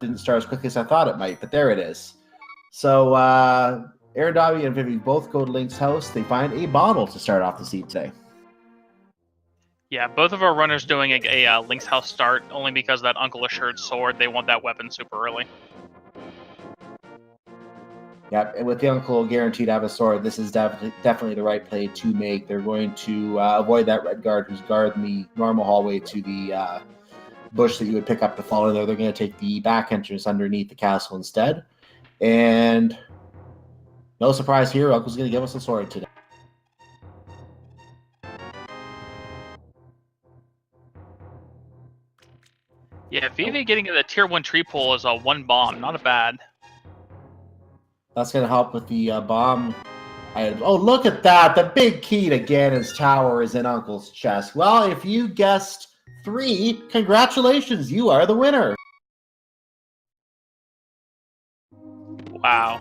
didn't start as quickly as I thought it might, but there it is. So AaronDobbe and Vivi both go to Link's house. They find a bottle to start off the seed today. Yeah, both of our runners doing a Link's house start, only because that Uncle Assured sword, they want that weapon super early. Yep, and with the Uncle guaranteed to have a sword, this is definitely the right play to make. They're going to avoid that red guard who's guarding the normal hallway to the bush that you would pick up to follow there. They're going to take the back entrance underneath the castle instead. And no surprise here, Uncle's going to give us a sword today. Yeah, Vivi getting the tier 1 tree pull is a 1 bomb, not a bad. That's going to help with the bomb items. Oh, look at that. The big key to Ganon's tower is in Uncle's chest. Well, if you guessed 3, congratulations. You are the winner. Wow.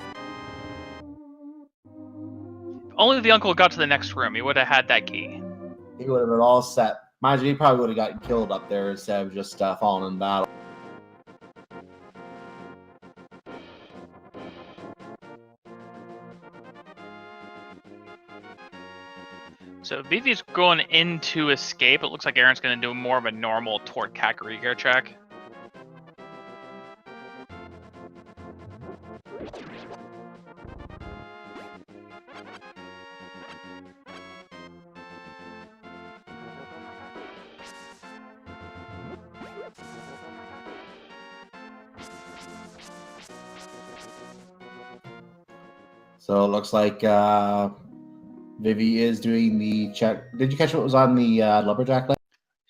If only the Uncle got to the next room, he would have had that key. He would have been all set. Mind you, he probably would have gotten killed up there instead of just falling in battle. So Vivi's going in to escape. It looks like Aaron's going to do more of a normal toward Kakariko check. So it looks like Vivi is doing the check. Did you catch what was on the lumberjack list?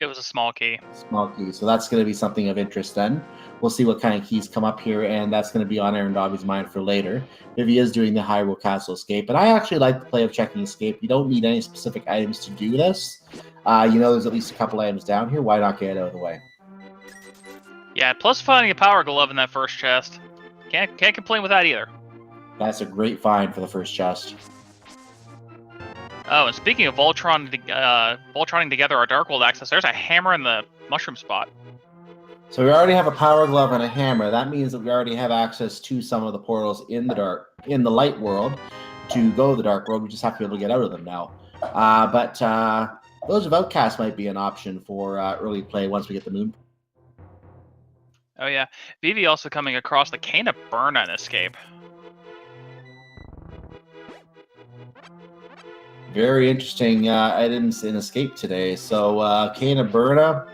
It was a small key. Small key. So that's going to be something of interest then. We'll see what kind of keys come up here, and that's going to be on AaronDobbe's mind for later. Vivi is doing the Hyrule Castle escape, and I actually like the play of checking escape. You don't need any specific items to do this. You know there's at least a couple items down here. Why not get it out of the way? Yeah, plus finding a power glove in that first chest. Can't complain with that either. That's a great find for the first chest. Oh, and speaking of Voltroning together our Dark World access, there's a hammer in the mushroom spot. So we already have a power glove and a hammer. That means that we already have access to some of the portals in the light world to go to the dark world. We just have to be able to get out of them now. But those of Outcast might be an option for early play once we get the moon. Oh yeah, Vivi also coming across the Cane of Burn on escape. Very interesting items in escape today. So Cane of Burna,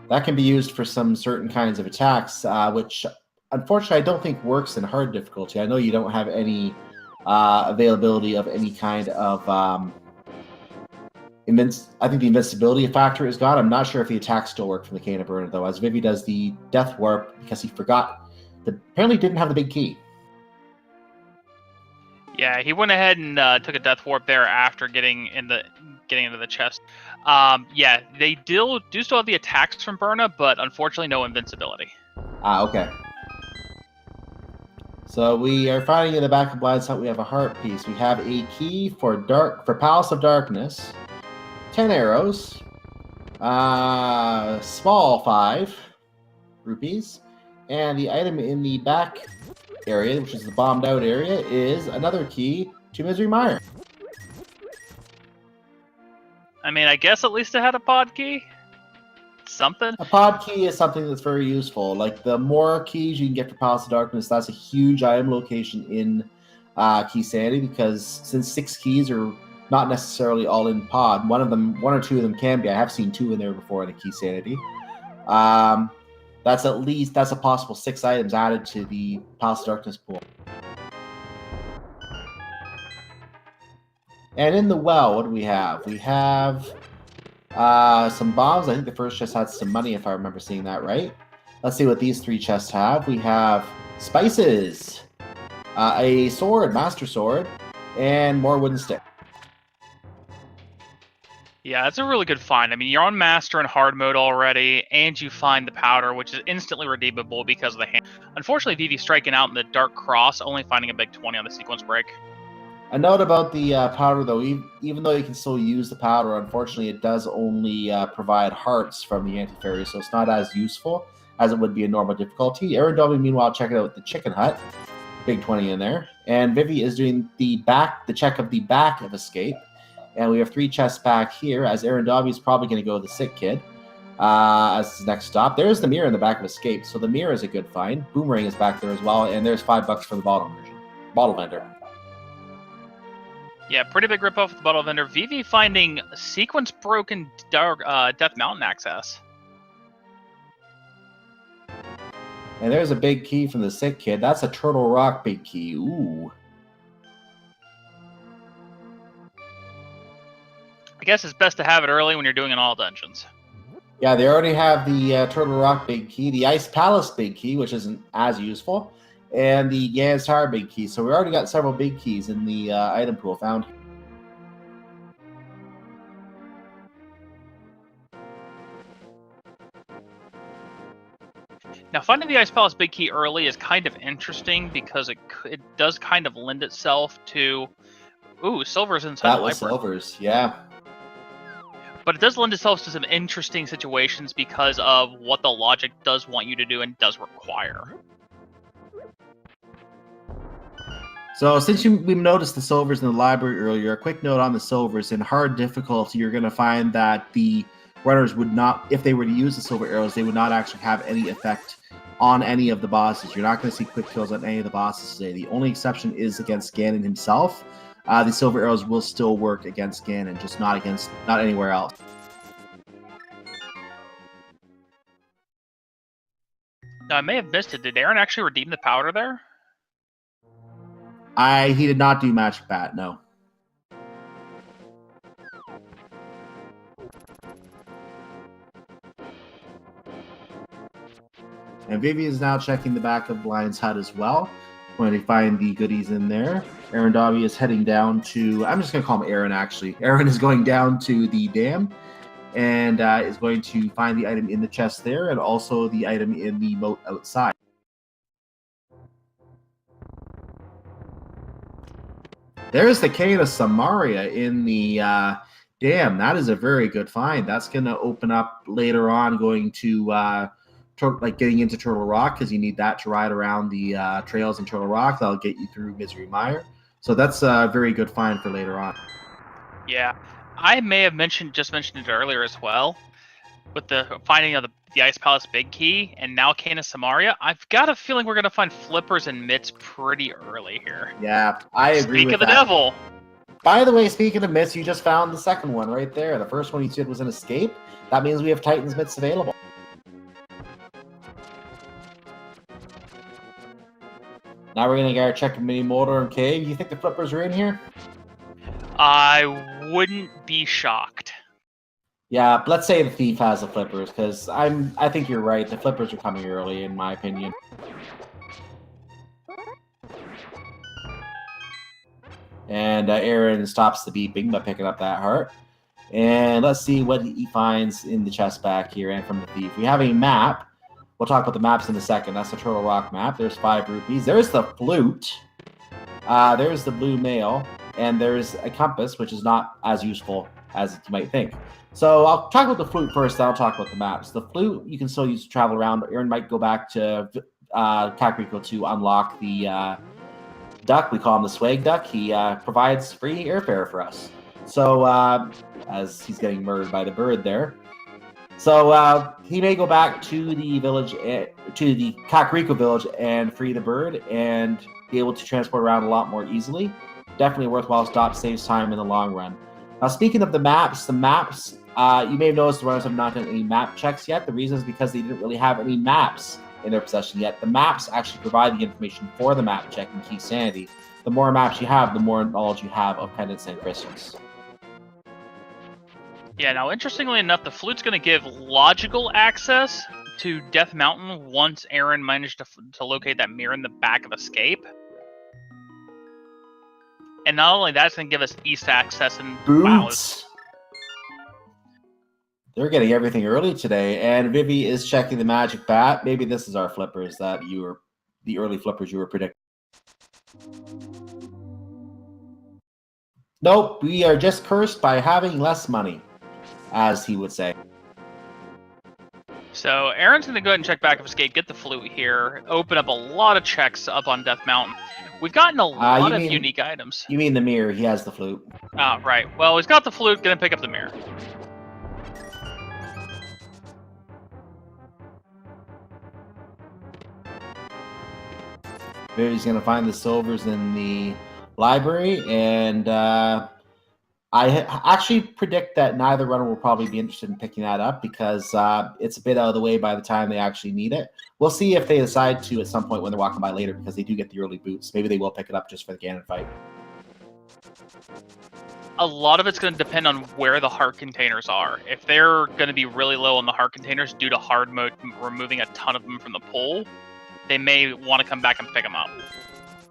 that can be used for some certain kinds of attacks, which unfortunately I don't think works in hard difficulty. I know you don't have any availability of any kind of I think the invincibility factor is gone. I'm not sure if the attacks still work from the Cane of Burna though, as Vivi does the Death Warp because he forgot apparently didn't have the big key. Yeah, he went ahead and took a Death Warp there after getting into the chest. Yeah, they do still have the attacks from Burna, but unfortunately no invincibility. Okay. So we are finding in the back of Blind's Hut we have a heart piece. We have a key for Palace of Darkness, 10 arrows, small 5 rupees, and the item in the back area, which is the bombed out area, is another key to Misery Mire. I mean, I guess at least it had a pod key. Something. A pod key is something that's very useful. Like the more keys you can get for Palace of Darkness, that's a huge item location in Key Sanity, because since 6 keys are not necessarily all in pod, one or two of them can be. I have seen 2 in there before in a Key Sanity. That's a possible 6 items added to the Palace of Darkness pool. And in the well, what do we have? We have some bombs. I think the first chest had some money, if I remember seeing that right. Let's see what these 3 chests have. We have spices, a sword, master sword, and more wooden stick. Yeah, that's a really good find. I mean, you're on Master and Hard mode already, and you find the powder, which is instantly redeemable because of the hand. Unfortunately, Vivi striking out in the Dark Cross, only finding a big 20 on the sequence break. A note about the powder, though, even though you can still use the powder, unfortunately, it does only provide hearts from the anti-fairy, so it's not as useful as it would be in normal difficulty. AaronDobbe, meanwhile, checking out the chicken hut. Big 20 in there. And Vivi is doing the check of the back of escape. And we have 3 chests back here, as AaronDobbe is probably going to go with the sick kid as his next stop. There's the mirror in the back of escape, so the mirror is a good find. Boomerang is back there as well, and there's $5 for the bottle vendor. Yeah, pretty big ripoff with the bottle vendor. Vivi finding sequence broken Death Mountain access. And there's a big key from the sick kid. That's a Turtle Rock big key. Ooh. I guess it's best to have it early when you're doing in all dungeons. Yeah, they already have the Turtle Rock big key, the Ice Palace big key, which isn't as useful, and the Gans Tower big key. So we already got several big keys in the item pool found. Now, finding the Ice Palace big key early is kind of interesting because it does kind of lend itself to... Ooh, Silver's inside the library. That was Silver's, yeah. But it does lend itself to some interesting situations because of what the logic does want you to do and does require. So since we noticed the Silvers in the library earlier, a quick note on the Silvers. In hard difficulty, you're going to find that the runners would not, if they were to use the Silver Arrows, they would not actually have any effect on any of the bosses. You're not going to see quick kills on any of the bosses today. The only exception is against Ganon himself. The Silver Arrows will still work against Ganon, just not anywhere else. Now, I may have missed it. Did Aaron actually redeem the powder there? He did not do Magic Bat, no. And Vivi is now checking the back of Blind's hut as well, when they find the goodies in there. AaronDobbe is heading down to, I'm just going to call him Aaron, actually. Aaron is going down to the dam and is going to find the item in the chest there and also the item in the moat outside. There's the Cane of Samaria in the dam. That is a very good find. That's going to open up later on going to... like getting into Turtle Rock, because you need that to ride around the trails in Turtle Rock. That'll get you through Misery Mire. So that's a very good find for later on. Yeah, I may have mentioned it earlier as well, with the finding of the Ice Palace big key, and now Cane of Samaria. I've got a feeling we're gonna find flippers and mitts pretty early here. Yeah, I agree. Speak of the devil. By the way, speaking of mitts, you just found the second one right there. The first one you said was an escape. That means we have Titan's mitts available. Now we're going to go check Mini Motor and Cave. You think the flippers are in here? I wouldn't be shocked. Yeah, let's say the thief has the flippers, because I think you're right. The flippers are coming early, in my opinion. And Aaron stops the beeping by picking up that heart. And let's see what he finds in the chest back here and from the thief. We have a map. We'll talk about the maps in a second. That's the Turtle Rock map. There's 5 rupees. There's the flute. There's the blue mail. And there's a compass, which is not as useful as you might think. So I'll talk about the flute first, then I'll talk about the maps. The flute you can still use to travel around, but Aaron might go back to Kakariko to unlock the duck. We call him the swag duck. He provides free airfare for us. So as he's getting murdered by the bird there. So he may go back to the village, to the Kakariko village, and free the bird and be able to transport around a lot more easily. Definitely a worthwhile stop, saves time in the long run. Now, speaking of the maps, you may have noticed the runners have not done any map checks yet. The reason is because they didn't really have any maps in their possession yet. The maps actually provide the information for the map check and keep sanity. The more maps you have, the more knowledge you have of pendants and crystals. Yeah, now interestingly enough, the flute's going to give logical access to Death Mountain once Aaron managed to locate that mirror in the back of Escape. And not only that, it's going to give us east access and boots. Wow. They're getting everything early today, and Vivi is checking the magic bat. Maybe this is our flippers the early flippers you were predicting. Nope, we are just cursed by having less money, as he would say. So Aaron's going to go ahead and check back of escape, get the flute here, open up a lot of checks up on Death Mountain. We've gotten a lot of unique items. You mean the mirror? He has the flute. Right. Well, he's got the flute, going to pick up the mirror. Vivi's going to find the silvers in the library, and I actually predict that neither runner will probably be interested in picking that up because it's a bit out of the way by the time they actually need it. We'll see if they decide to at some point when they're walking by later because they do get the early boots. Maybe they will pick it up just for the Ganon fight. A lot of it's going to depend on where the heart containers are. If they're going to be really low on the heart containers due to hard mode removing a ton of them from the pool, they may want to come back and pick them up.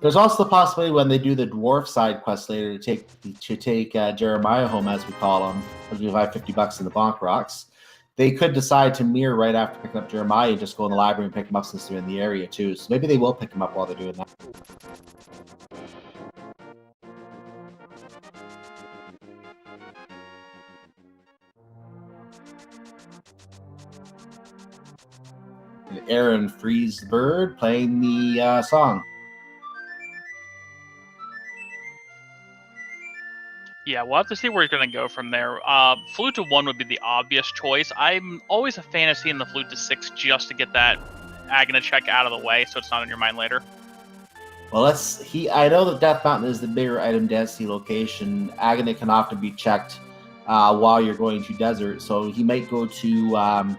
There's also the possibility when they do the dwarf side quest later to take Jeremiah home, as we call him, because we have $50 in the bonk rocks. They could decide to mirror right after picking up Jeremiah and just go in the library and pick him up since they're in the area too. So maybe they will pick him up while they're doing that. And Aaron frees the bird playing the song. Yeah, we'll have to see where he's going to go from there. Flute to 1 would be the obvious choice. I'm always a fan of seeing the flute to 6 just to get that Agna check out of the way so it's not on your mind later. Well, I know that Death Mountain is the bigger item density location. Agna can often be checked while you're going to Desert, so he might go to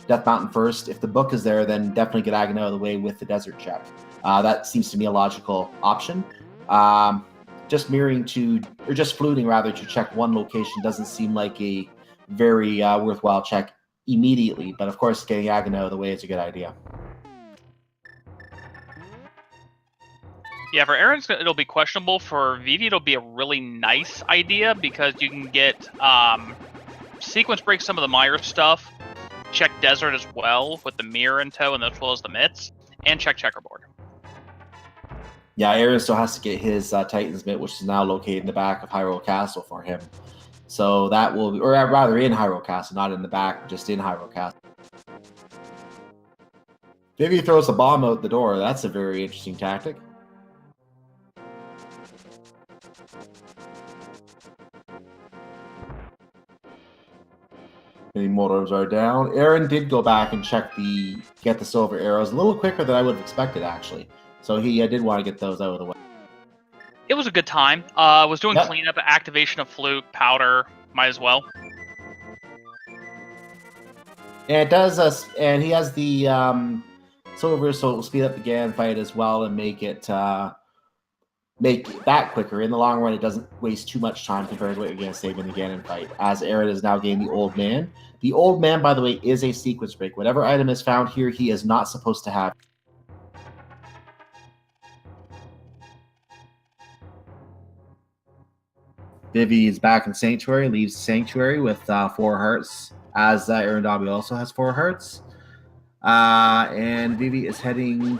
Death Mountain first. If the book is there, then definitely get Agna out of the way with the Desert check. That seems to me a logical option. Just fluting rather to check one location doesn't seem like a very worthwhile check immediately. But of course, getting Agna out of the way is a good idea. Yeah, for Aaron's, it'll be questionable. For Vivi, it'll be a really nice idea because you can get sequence break some of the Meyer stuff, check Desert as well with the mirror in tow and as well as the mitts, and check checkerboard. Yeah, Aaron still has to get his Titan's Mitt, which is now located in the back of Hyrule Castle for him. So that will be, or rather in Hyrule Castle, not in the back, just in Hyrule Castle. Vivi throws a bomb out the door. That's a very interesting tactic. Many motives are down. Aaron did go back and get the silver arrows a little quicker than I would have expected, actually. So he did want to get those out of the way. It was a good time. Was doing cleanup, activation of flute, powder, might as well. And it does and he has the silver, so it will speed up the Ganon fight as well and make that quicker. In the long run, it doesn't waste too much time compared to what you're going to save in the Ganon fight, as Aaron is now getting the Old Man. The Old Man, by the way, is a sequence break. Whatever item is found here, he is not supposed to have. Vivi is back in Sanctuary, leaves Sanctuary with 4 hearts, as AaronDobbe also has 4 hearts. And Vivi is heading...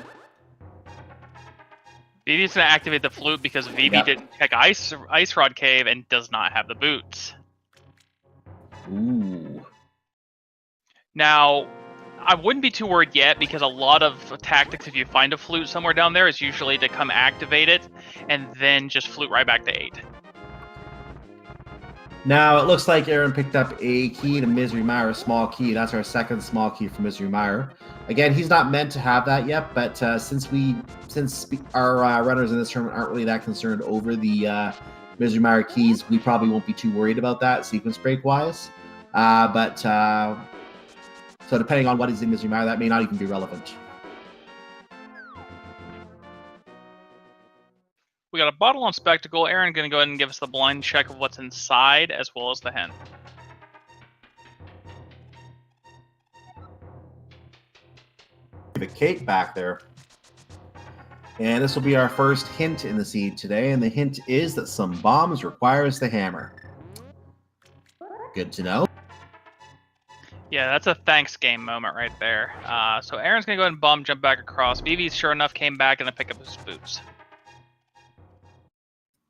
Vivi's going to activate the flute because Vivi didn't check Ice Rod Cave and does not have the boots. Ooh. Now, I wouldn't be too worried yet because a lot of tactics, if you find a flute somewhere down there, is usually to come activate it and then just flute right back to 8. Now, it looks like Aaron picked up a key to Misery Mire, a small key. That's our second small key for Misery Mire. Again, he's not meant to have that yet, but since our runners in this tournament aren't really that concerned over the Misery Mire keys, we probably won't be too worried about that sequence break-wise. So depending on what is in Misery Mire, that may not even be relevant. We got a bottle on Spectacle. Aaron going to go ahead and give us the blind check of what's inside, as well as the hen. The cake back there. And this will be our first hint in the seed today, and the hint is that some bombs requires the hammer. Good to know. Yeah, that's a thanks game moment right there. So Aaron's going to go ahead and bomb jump back across. Vivi, sure enough, came back and then pick up his boots.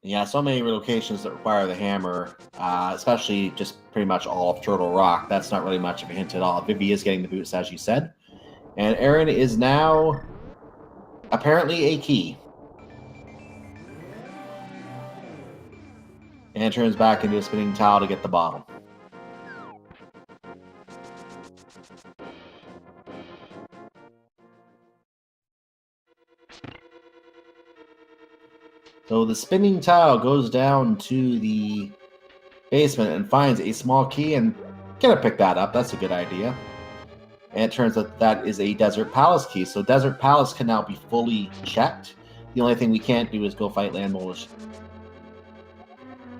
Yeah, so many locations that require the hammer, especially just pretty much all of Turtle Rock. That's not really much of a hint at all. Vivi is getting the boots, as you said. And Aaron is now apparently a key. And turns back into a spinning towel to get the bottle. So the spinning towel goes down to the basement and finds a small key and gonna pick that up. That's a good idea. And it turns out that is a Desert Palace key. So Desert Palace can now be fully checked. The only thing we can't do is go fight Land Molish.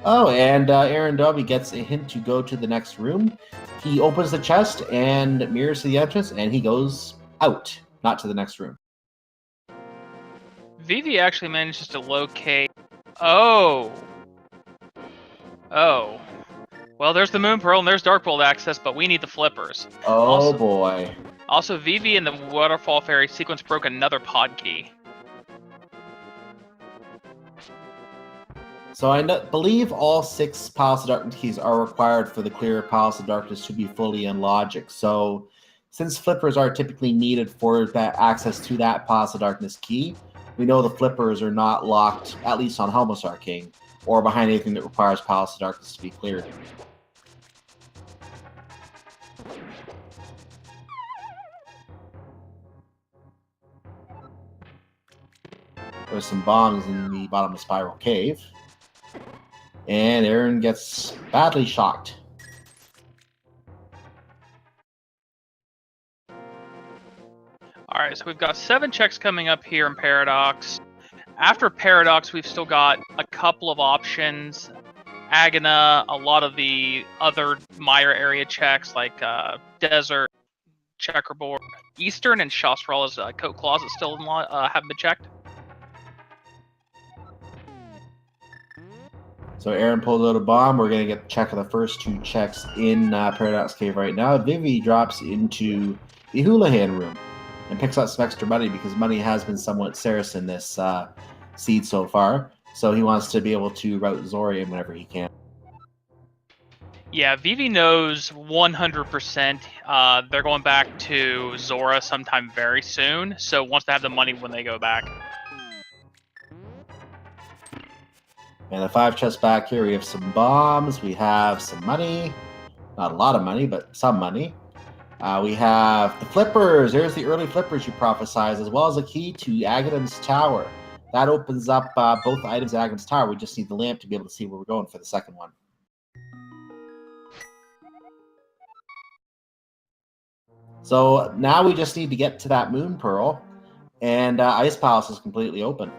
Oh, and AaronDobbe gets a hint to go to the next room. He opens the chest and mirrors to the entrance, and he goes out, not to the next room. Vivi actually manages to locate... Oh! Well, there's the Moon Pearl and there's Dark World access, but we need the flippers. Oh, boy. Also, Vivi and the Waterfall Fairy sequence broke another pod key. So I believe all 6 Palace of Darkness keys are required for the clear Palace of Darkness to be fully in logic. So since flippers are typically needed for that access to that Palace of Darkness key, we know the flippers are not locked, at least on Helmusar King, or behind anything that requires Palace of Darkness to be cleared. There's some bombs in the bottom of Spiral Cave. And Aaron gets badly shocked. Alright, so we've got 7 checks coming up here in Paradox. After Paradox, we've still got a couple of options. Agana, a lot of the other Mire area checks, like Desert, Checkerboard, Eastern, and Shastralla's coat closet still have been checked. So Aaron pulled out a bomb. We're going to get the check of the first 2 checks in Paradox Cave right now. Vivi drops into the Houlihan room and picks up some extra money because money has been somewhat scarce in this seed so far. So he wants to be able to route Zorian whenever he can. Yeah, Vivi knows 100% they're going back to Zora sometime very soon, so wants to have the money when they go back. And the 5 chests back here, we have some bombs, we have some money. Not a lot of money, but some money. We have the flippers. There's the early flippers you prophesied, as well as a key to Aghadom's Tower. That opens up both items at Aghadom's Tower. We just need the lamp to be able to see where we're going for the second one. So now we just need to get to that Moon Pearl, and Ice Palace is completely open.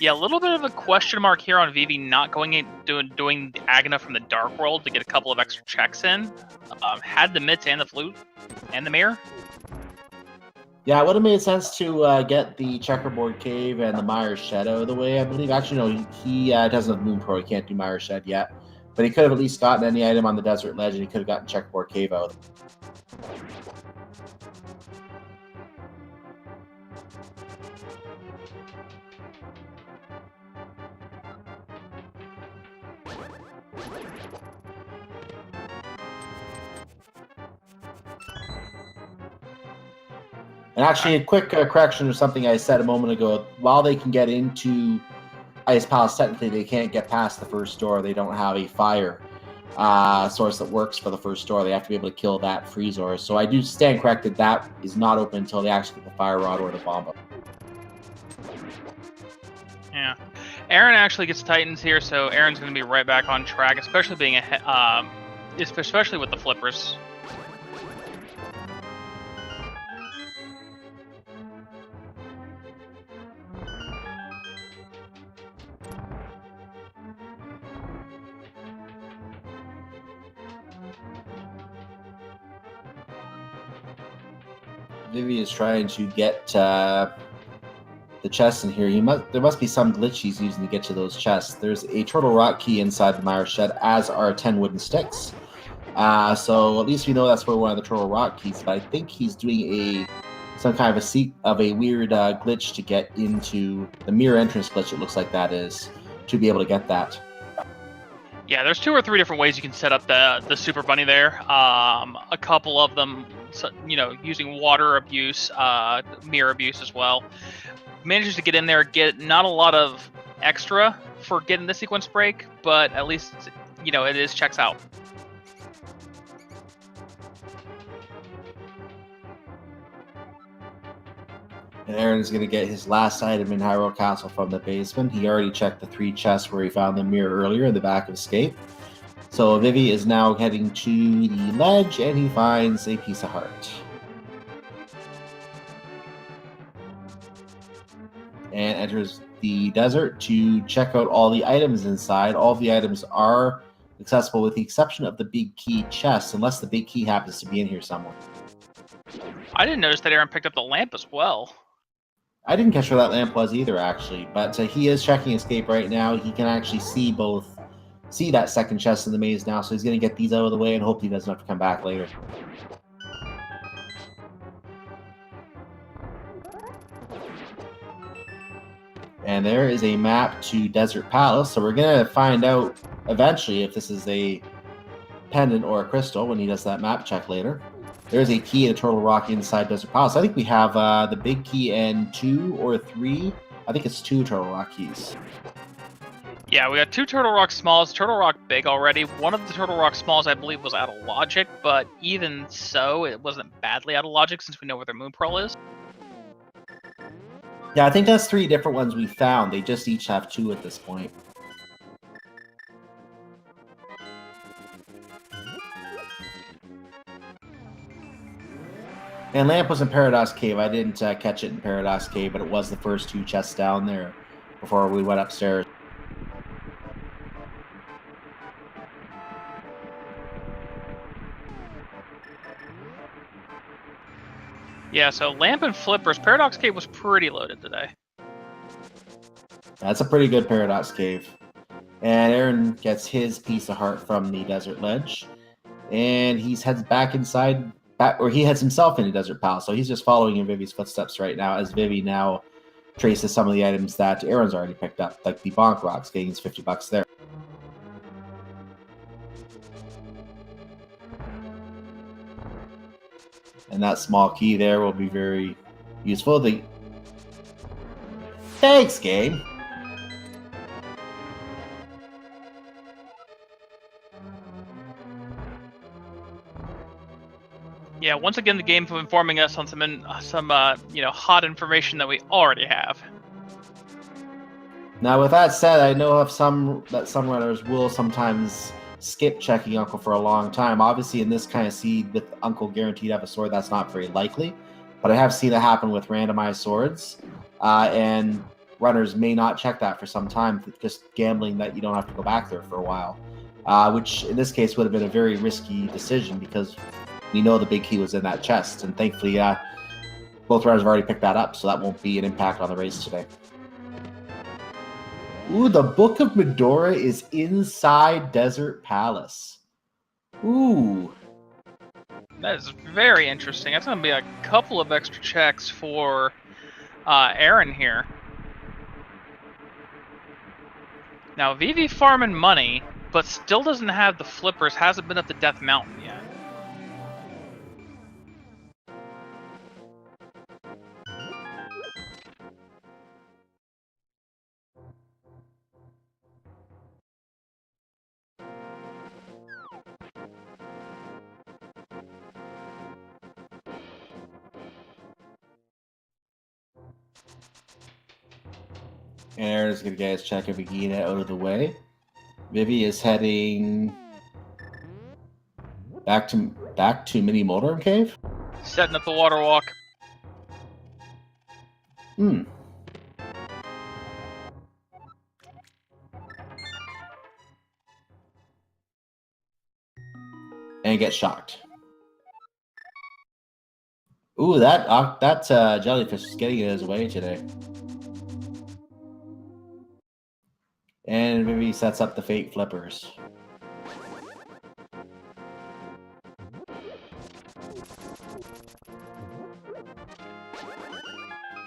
Yeah, a little bit of a question mark here on Vivi not going in doing the Agana from the Dark World to get a couple of extra checks in. Had the mitts and the flute and the mirror. Yeah, it would have made sense to get the Checkerboard Cave and the Mire Shed out of the way, I believe. Actually, no, he doesn't have Moon Pearl. He can't do Mire Shed yet. But he could have at least gotten any item on the Desert Ledge, and he could have gotten Checkerboard Cave out. And actually, a quick correction of something I said a moment ago. While they can get into Ice Palace, technically they can't get past the first door. They don't have a fire source that works for the first door. They have to be able to kill that Freezor. So I do stand corrected. That is not open until they actually get the fire rod or the bomb up. Yeah. Aaron actually gets Titans here, so Aaron's going to be right back on track, especially being especially with the flippers. Vivi is trying to get the chests in here. There must be some glitch he's using to get to those chests. There's a Turtle Rock key inside the Mire Shed, as are 10 wooden sticks. So at least we know that's where one of the Turtle Rock keys. But I think he's doing a some kind of a weird glitch to get into the mirror entrance glitch. It looks like that is to be able to get that. Yeah, there's 2 or 3 different ways you can set up the Super Bunny there. A couple of them, using water abuse, mirror abuse as well. Manages to get in there, get not a lot of extra for getting the sequence break, but at least it is checks out. And Aaron's going to get his last item in Hyrule Castle from the basement. He already checked the 3 chests where he found the mirror earlier in the back of Escape. So Vivi is now heading to the ledge, and he finds a piece of heart. And enters the desert to check out all the items inside. All the items are accessible with the exception of the big key chest, unless the big key happens to be in here somewhere. I didn't notice that Aaron picked up the lamp as well. I didn't catch where that lamp was either, actually, but he is checking Escape right now. He can actually see that second chest in the maze now, so he's going to get these out of the way and hope he doesn't have to come back later. And there is a map to Desert Palace, so we're going to find out eventually if this is a pendant or a crystal when he does that map check later. There's a key and a Turtle Rock inside Desert Palace. I think we have the big key and 2 or 3. I think it's 2 Turtle Rock keys. Yeah, we got 2 Turtle Rock Smalls, Turtle Rock Big already. One of the Turtle Rock Smalls, I believe, was out of logic, but even so, it wasn't badly out of logic since we know where their Moon Pearl is. Yeah, I think that's 3 different ones we found. They just each have 2 at this point. And lamp was in Paradox Cave. I didn't catch it in Paradox Cave, but it was the first 2 chests down there before we went upstairs. Yeah, so lamp and flippers. Paradox Cave was pretty loaded today. That's a pretty good Paradox Cave. And Aaron gets his piece of heart from the Desert Ledge. And he heads back inside, he heads himself into Desert Palace. So he's just following in Vivi's footsteps right now, as Vivi now traces some of the items that Aaron's already picked up, like the Bonk Rocks, getting his $50 there. And that small key there will be very useful. Thanks, game. Yeah, once again, the game informing us on some hot information that we already have. Now, with that said, I know of some runners will sometimes skip checking Uncle for a long time. Obviously, in this kind of seed with Uncle guaranteed to have a sword, that's not very likely. But I have seen it happen with randomized swords, and runners may not check that for some time, just gambling that you don't have to go back there for a while, which in this case would have been a very risky decision because we know the big key was in that chest, and thankfully both runners have already picked that up, so that won't be an impact on the race today. Ooh, the Book of Medora is inside Desert Palace. Ooh. That is very interesting. That's going to be a couple of extra checks for Aaron here. Now, Vivi farming money, but still doesn't have the flippers, hasn't been up to Death Mountain yet. And Aaron's going to get his check of Vegeta out of the way. Vivi is heading back to Mini Motorhome Cave. Setting up the water walk. And get shocked. Ooh, that jellyfish is getting in his way today. And Vivi sets up the fake flippers.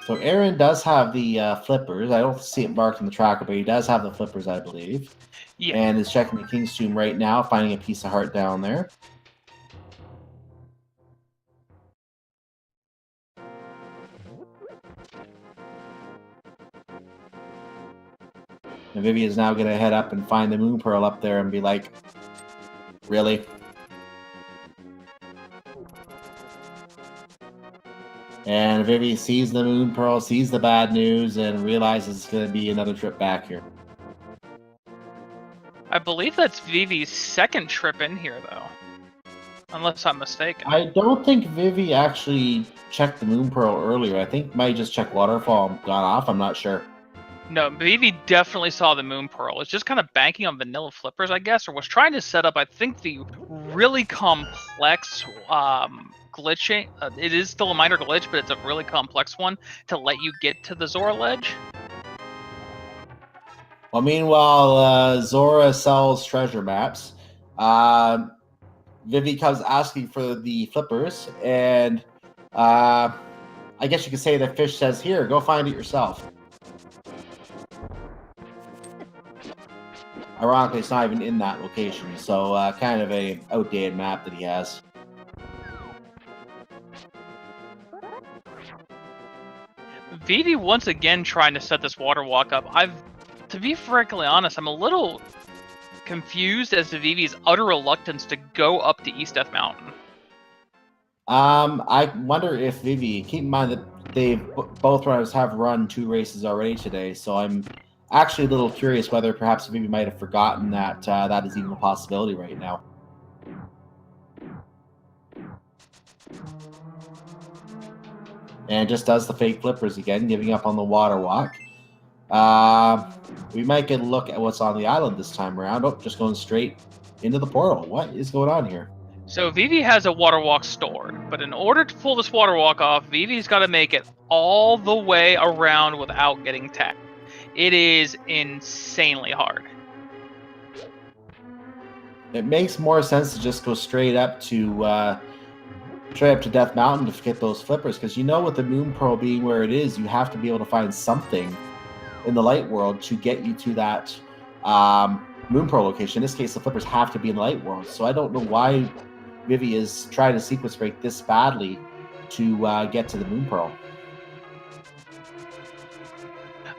So Aaron does have the flippers. I don't see it marked on the tracker, but he does have the flippers, I believe. Yeah. And is checking the King's Tomb right now, finding a piece of heart down there. And Vivi is now going to head up and find the Moon Pearl up there and be like, really? And Vivi sees the Moon Pearl, sees the bad news, and realizes it's going to be another trip back here. I believe that's Vivi's second trip in here, though. Unless I'm mistaken. I don't think Vivi actually checked the Moon Pearl earlier. I think might just check Waterfall and got off. I'm not sure. No, Vivi definitely saw the Moon Pearl. It's just kind of banking on vanilla flippers, I guess, or was trying to set up, I think, the really complex glitching. It is still a minor glitch, but it's a really complex one to let you get to the Zora ledge. Well, meanwhile, Zora sells treasure maps. Vivi comes asking for the flippers, and I guess you could say the fish says, "Here, go find it yourself." Ironically, it's not even in that location, so kind of a outdated map that he has. Vivi once again trying to set this water walk up. To be frankly honest, I'm a little confused as to Vivi's utter reluctance to go up to East Death Mountain. I wonder if Vivi, keep in mind that both runners have run 2 races already today, so I'm actually a little curious whether perhaps Vivi might have forgotten that that is even a possibility right now. And just does the fake flippers again, giving up on the water walk. We might get a look at what's on the island this time around. Oh, just going straight into the portal. What is going on here? So Vivi has a water walk stored, but in order to pull this water walk off, Vivi's got to make it all the way around without getting tagged. It is insanely hard. It makes more sense to just go straight up to Death Mountain to get those flippers, because you know, with the Moon Pearl being where it is, you have to be able to find something in the light world to get you to that Moon Pearl location. In this case, the flippers have to be in the light world, so I don't know why Vivi is trying to sequence break this badly to get to the Moon Pearl.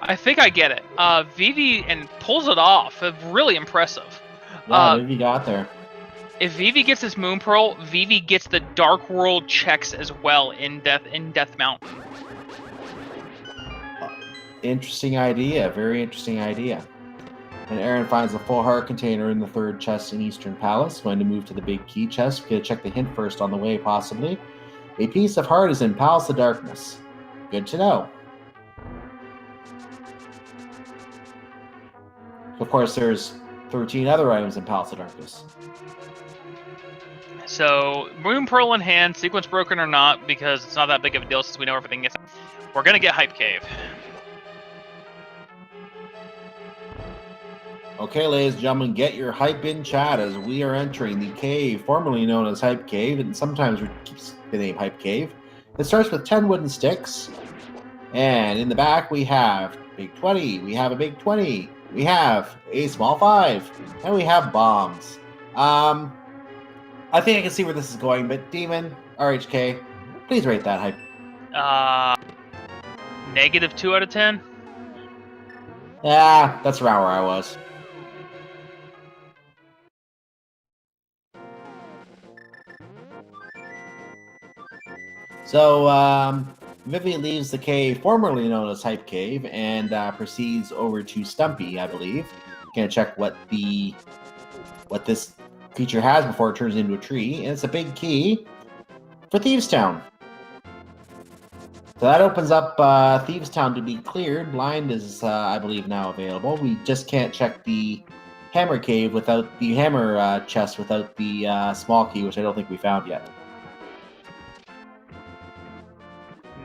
I think I get it. Vivi and pulls it off. Really impressive. Yeah, Vivi got there. If Vivi gets this Moon Pearl, Vivi gets the Dark World checks as well in Death Mountain. Interesting idea. Very interesting idea. And Aaron finds a full heart container in the 3rd chest in Eastern Palace. Going to move to the big key chest. We're going to check the hint first on the way, possibly. A piece of heart is in Palace of Darkness. Good to know. Of course, there's 13 other items in Palace of Darkness. So, Moon Pearl in hand, sequence broken or not, because it's not that big of a deal since we know everything gets. We're going to get Hype Cave. Okay, ladies and gentlemen, get your hype in chat as we are entering the cave, formerly known as Hype Cave, and sometimes we keep the name Hype Cave. It starts with 10 wooden sticks, and in the back we have Big 20, we have a Big 20, we have a small 5, and we have bombs. I think I can see where this is going, but Demon, RHK, please rate that hype. -2 out of 10? Yeah, that's around where I was. So, Vivi leaves the cave, formerly known as Hype Cave, and proceeds over to Stumpy, I believe. Gonna check what this creature has before it turns into a tree, and it's a big key for Thieves Town. So that opens up Thieves Town to be cleared. Blind is, I believe, now available. We just can't check the Hammer Cave without the Hammer chest without the small key, which I don't think we found yet.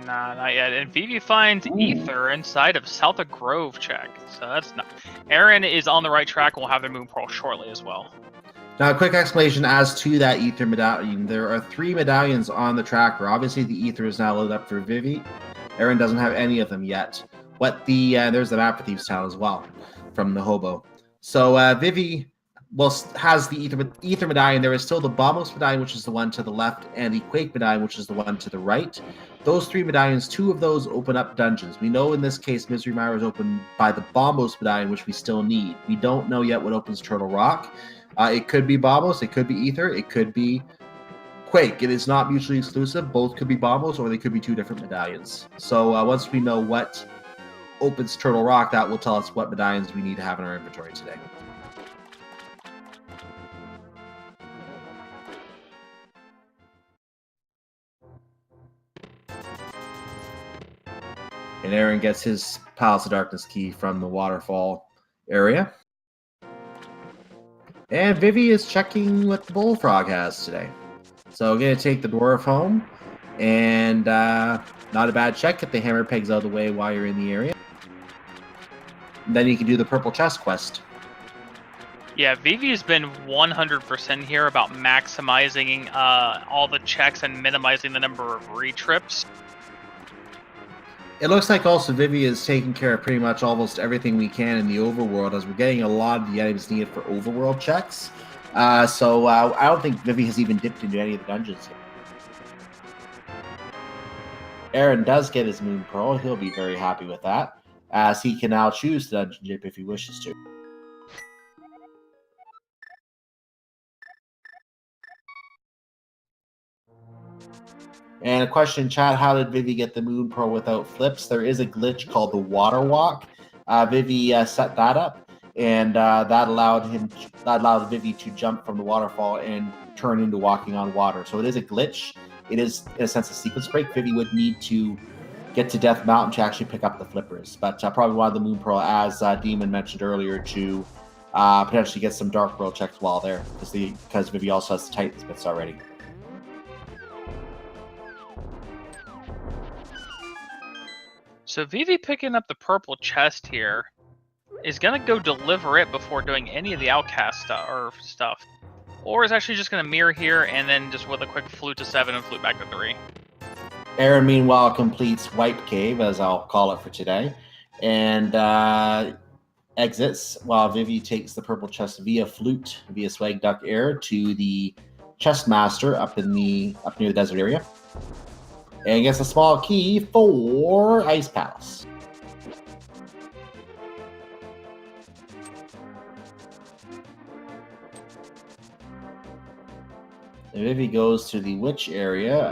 Nah, not yet. And Vivi finds Ether inside of South of Grove check. So that's not. Aaron is on the right track. We'll have their Moon Pearl shortly as well. Now, a quick explanation as to that Ether medallion. There are 3 medallions on the tracker. Obviously, the Ether is now loaded up for Vivi. Aaron doesn't have any of them yet. There's the map for Thieves Town as well from the hobo. So Vivi has the Ether Medallion. There is still the Bombos Medallion, which is the one to the left, and the Quake Medallion, which is the one to the right. Those 3 medallions, 2 of those open up dungeons. We know in this case Misery Mire is opened by the Bombos Medallion, which we still need. We don't know yet what opens Turtle Rock. It could be Bombos, it could be Ether, it could be Quake. It is not mutually exclusive. Both could be Bombos, or they could be 2 different medallions. So once we know what opens Turtle Rock, that will tell us what medallions we need to have in our inventory today. And Aaron gets his Palace of Darkness key from the waterfall area. And Vivi is checking what the Bullfrog has today. So going to take the Dwarf home. And not a bad check. Get the hammer pegs out of the way while you're in the area. And then you can do the purple chest quest. Yeah, Vivi has been 100% here about maximizing all the checks and minimizing the number of retrips. It looks like also Vivi is taking care of pretty much almost everything we can in the overworld, as we're getting a lot of the items needed for overworld checks. So I don't think Vivi has even dipped into any of the dungeons yet. Aaron does get his Moon Pearl. He'll be very happy with that, as he can now choose the dungeon dip if he wishes to. And a question in chat, how did Vivi get the Moon Pearl without flips? There is a glitch called the Water Walk. Vivi set that up, and that allowed Vivi to jump from the waterfall and turn into walking on water. So it is a glitch. It is, in a sense, a sequence break. Vivi would need to get to Death Mountain to actually pick up the flippers. But probably wanted the Moon Pearl, as Demon mentioned earlier, to potentially get some Dark World checks while there, because Vivi also has the Titans bits already. So Vivi picking up the purple chest here is going to go deliver it before doing any of the outcast stuff. Or is actually just going to mirror here and then just with a quick flute to 7 and flute back to 3. Aaron, meanwhile, completes Wipe Cave, as I'll call it for today, and exits while Vivi takes the purple chest via Swag Duck Air to the Chest Master up near the desert area. And gets a small key for Ice Palace. And Vivi goes to the witch area.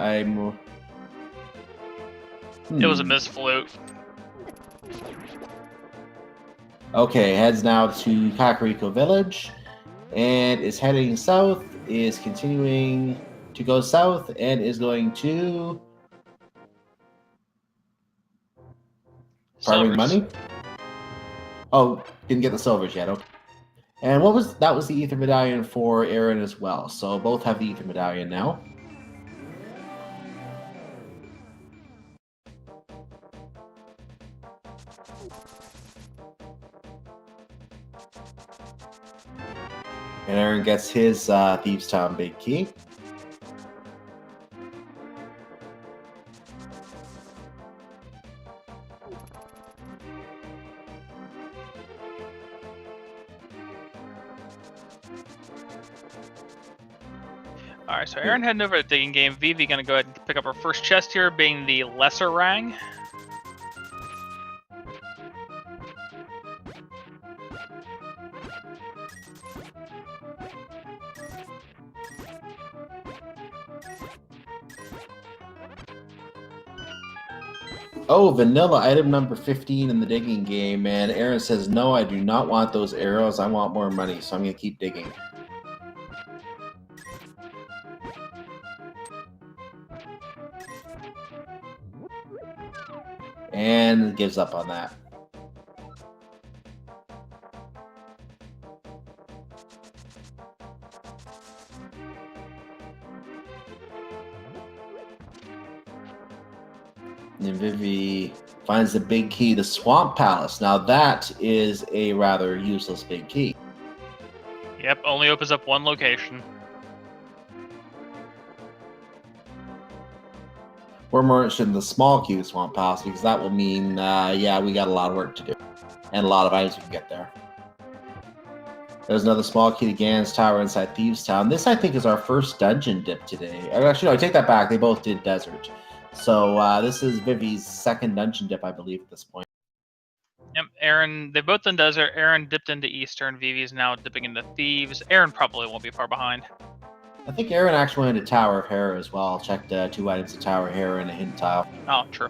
It was a missed flute. Okay, heads now to Kakariko Village and is heading south, is continuing to go south, and is going to farming money. Oh, didn't get the silvers yet. Okay. And that was the Ether Medallion for Aaron as well. So both have the Ether Medallion now. And Aaron gets his Thieves Town big key. Alright, so Aaron heading over to Digging Game. Vivi gonna go ahead and pick up her first chest here, being the Lesser Rang. Oh, vanilla item number 15 in the Digging Game, and Aaron says, no, I do not want those arrows. I want more money, so I'm going to keep digging. And gives up on that. And Vivi finds the big key, the Swamp Palace. Now that is a rather useless big key. Yep, only opens up one location. We're more interested in the small cube swamp palace because that will mean, yeah, we got a lot of work to do and a lot of items we can get there. There's another small key to Ganon's Tower inside Thieves Town. This, I think, is our first dungeon dip today. Actually, no, I take that back. They both did desert. So this is Vivi's second dungeon dip, I believe, at this point. Yep, Aaron, they've both done desert. Aaron dipped into Eastern. Vivi is now dipping into Thieves. Aaron probably won't be far behind. I think Aaron actually went into Tower of Hera as well. Checked 2 items at Tower of Hera and a hint tile. Oh, true.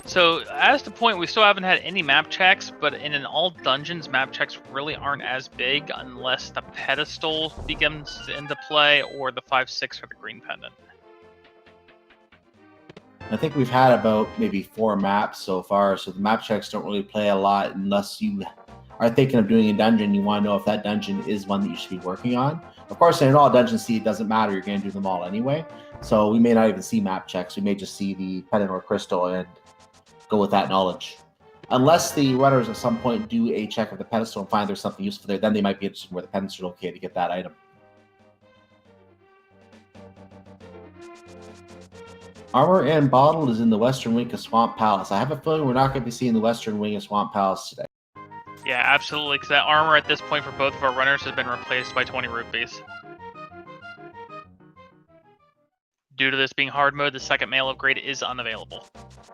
So, as to point, we still haven't had any map checks, but in all dungeons, map checks really aren't as big unless the pedestal begins into play or the 5/6 for the green pendant. I think we've had about maybe 4 maps so far, so the map checks don't really play a lot unless you are thinking of doing a dungeon. You want to know if that dungeon is one that you should be working on. Of course, in all dungeons, it doesn't matter. You're going to do them all anyway. So we may not even see map checks. We may just see the pendant or crystal and go with that knowledge. Unless the runners at some point do a check of the pedestal and find there's something useful there, then they might be interested in where the pendants are located to get that item. Armor and Bottle is in the western wing of Swamp Palace. I have a feeling we're not going to be seeing the western wing of Swamp Palace today. Yeah, absolutely, because that armor at this point for both of our runners has been replaced by 20 rupees. Due to this being hard mode, the second mail upgrade is unavailable.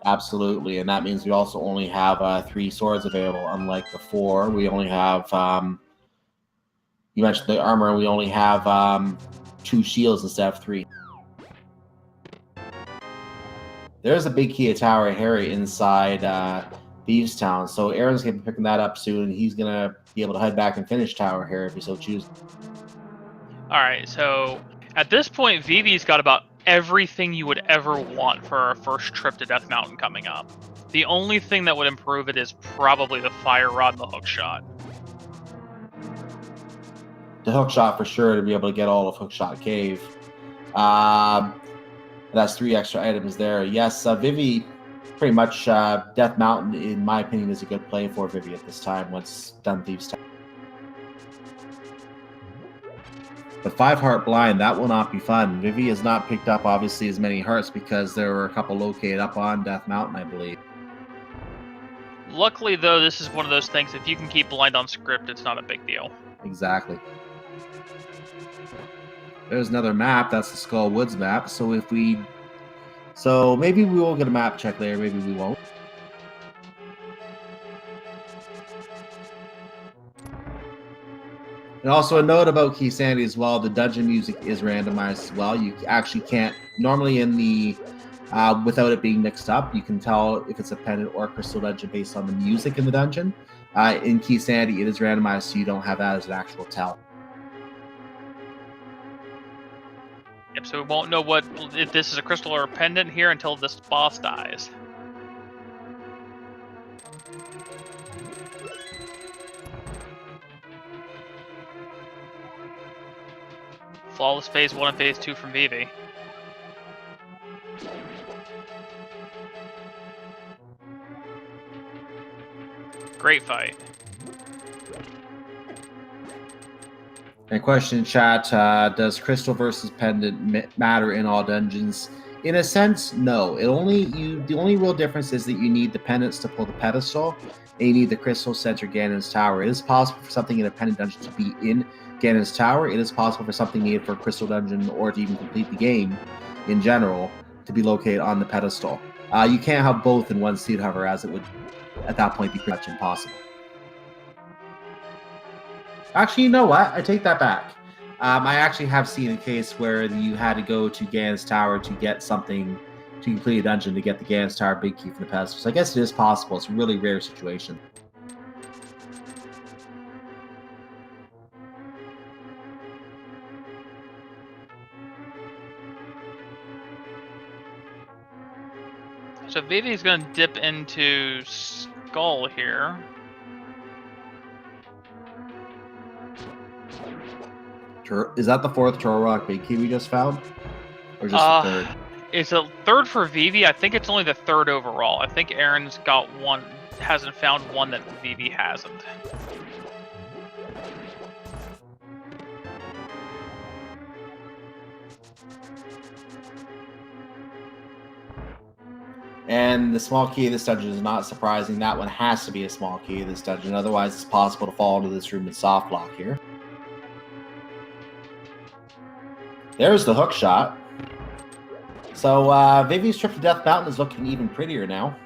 Absolutely, and that means we also only have 3 swords available, unlike the 4. We only have, you mentioned the armor, we only have 2 shields instead of 3. There's a big key of Tower of Harry inside Thieves Town, so Aaron's going to be picking that up soon. He's going to be able to head back and finish Tower of Harry if he so chooses. Alright, so at this point, Vivi's got about everything you would ever want for our first trip to Death Mountain coming up. The only thing that would improve it is probably the Fire Rod and the Hook Shot. The Hook Shot for sure, to be able to get all of Hook Shot Cave. That's 3 extra items there. Yes, Vivi, pretty much Death Mountain, in my opinion, is a good play for Vivi at this time once done Thieves Town. The 5-heart blind, that will not be fun. Vivi has not picked up, obviously, as many hearts because there were a couple located up on Death Mountain, I believe. Luckily, though, this is one of those things, if you can keep blind on script, it's not a big deal. Exactly. There's another map. That's the Skull Woods map. So maybe we will get a map check there. Maybe we won't. And also a note about Key Sandy as well. The dungeon music is randomized as well. You actually can't normally in the without it being mixed up. You can tell if it's a pendant or a crystal dungeon based on the music in the dungeon. In Key Sandy, it is randomized, so you don't have that as an actual tell. Yep, so we won't know if this is a crystal or a pendant here until this boss dies. Flawless phase 1 and phase 2 from Vivi. Great fight. And question in chat, does crystal versus pendant matter in all dungeons? In a sense, no. The only real difference is that you need the pendants to pull the pedestal, and you need the crystal center Ganon's Tower. It is possible for something in a pendant dungeon to be in Ganon's Tower. It is possible for something needed for a crystal dungeon or to even complete the game in general to be located on the pedestal. You can't have both in one seat, however, as it would at that point be pretty much impossible. Actually, you know what? I take that back. I actually have seen a case where you had to go to Ganon's Tower to get something to complete a dungeon to get the Ganon's Tower big key from the pedestal. So I guess it is possible. It's a really rare situation. So Vivi's gonna dip into Skull here. Is that the fourth Turtle Rock Big Key we just found? Or just the third? It's a third for Vivi. I think it's only the third overall. I think Aaron's got one, hasn't found one that Vivi hasn't. And the small key of this dungeon is not surprising. That one has to be a small key of this dungeon. Otherwise, it's possible to fall into this room and soft lock here. There's the hook shot. So Vivi's trip to Death Mountain is looking even prettier now.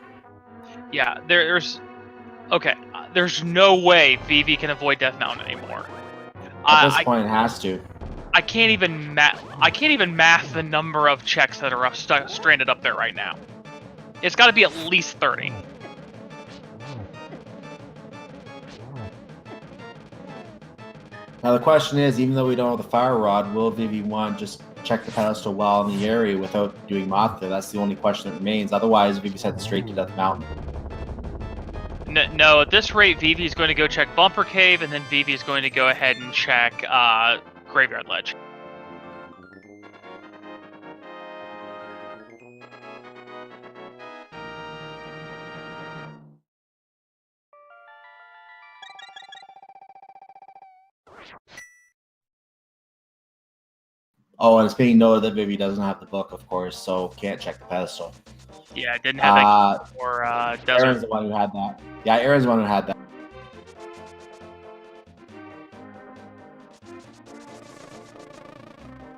Yeah, there's... Okay, there's no way Vivi can avoid Death Mountain anymore. At this point, it has to. I can't even math the number of checks that are stranded up there right now. It's got to be at least 30. Now the question is, even though we don't have the fire rod, will Vivi want to just check the pedestal while in the area without doing Mothra? That's the only question that remains. Otherwise, Vivi's heading straight to Death Mountain. No, at this rate, Vivi's going to go check Bumper Cave, and then Vivi's going to go ahead and check Graveyard Ledge. Oh, and it's being noted that Vivi doesn't have the book, of course, so can't check the pedestal. Yeah, didn't have that for Desert. Aaron's the one who had that. Yeah, Aaron's the one who had that.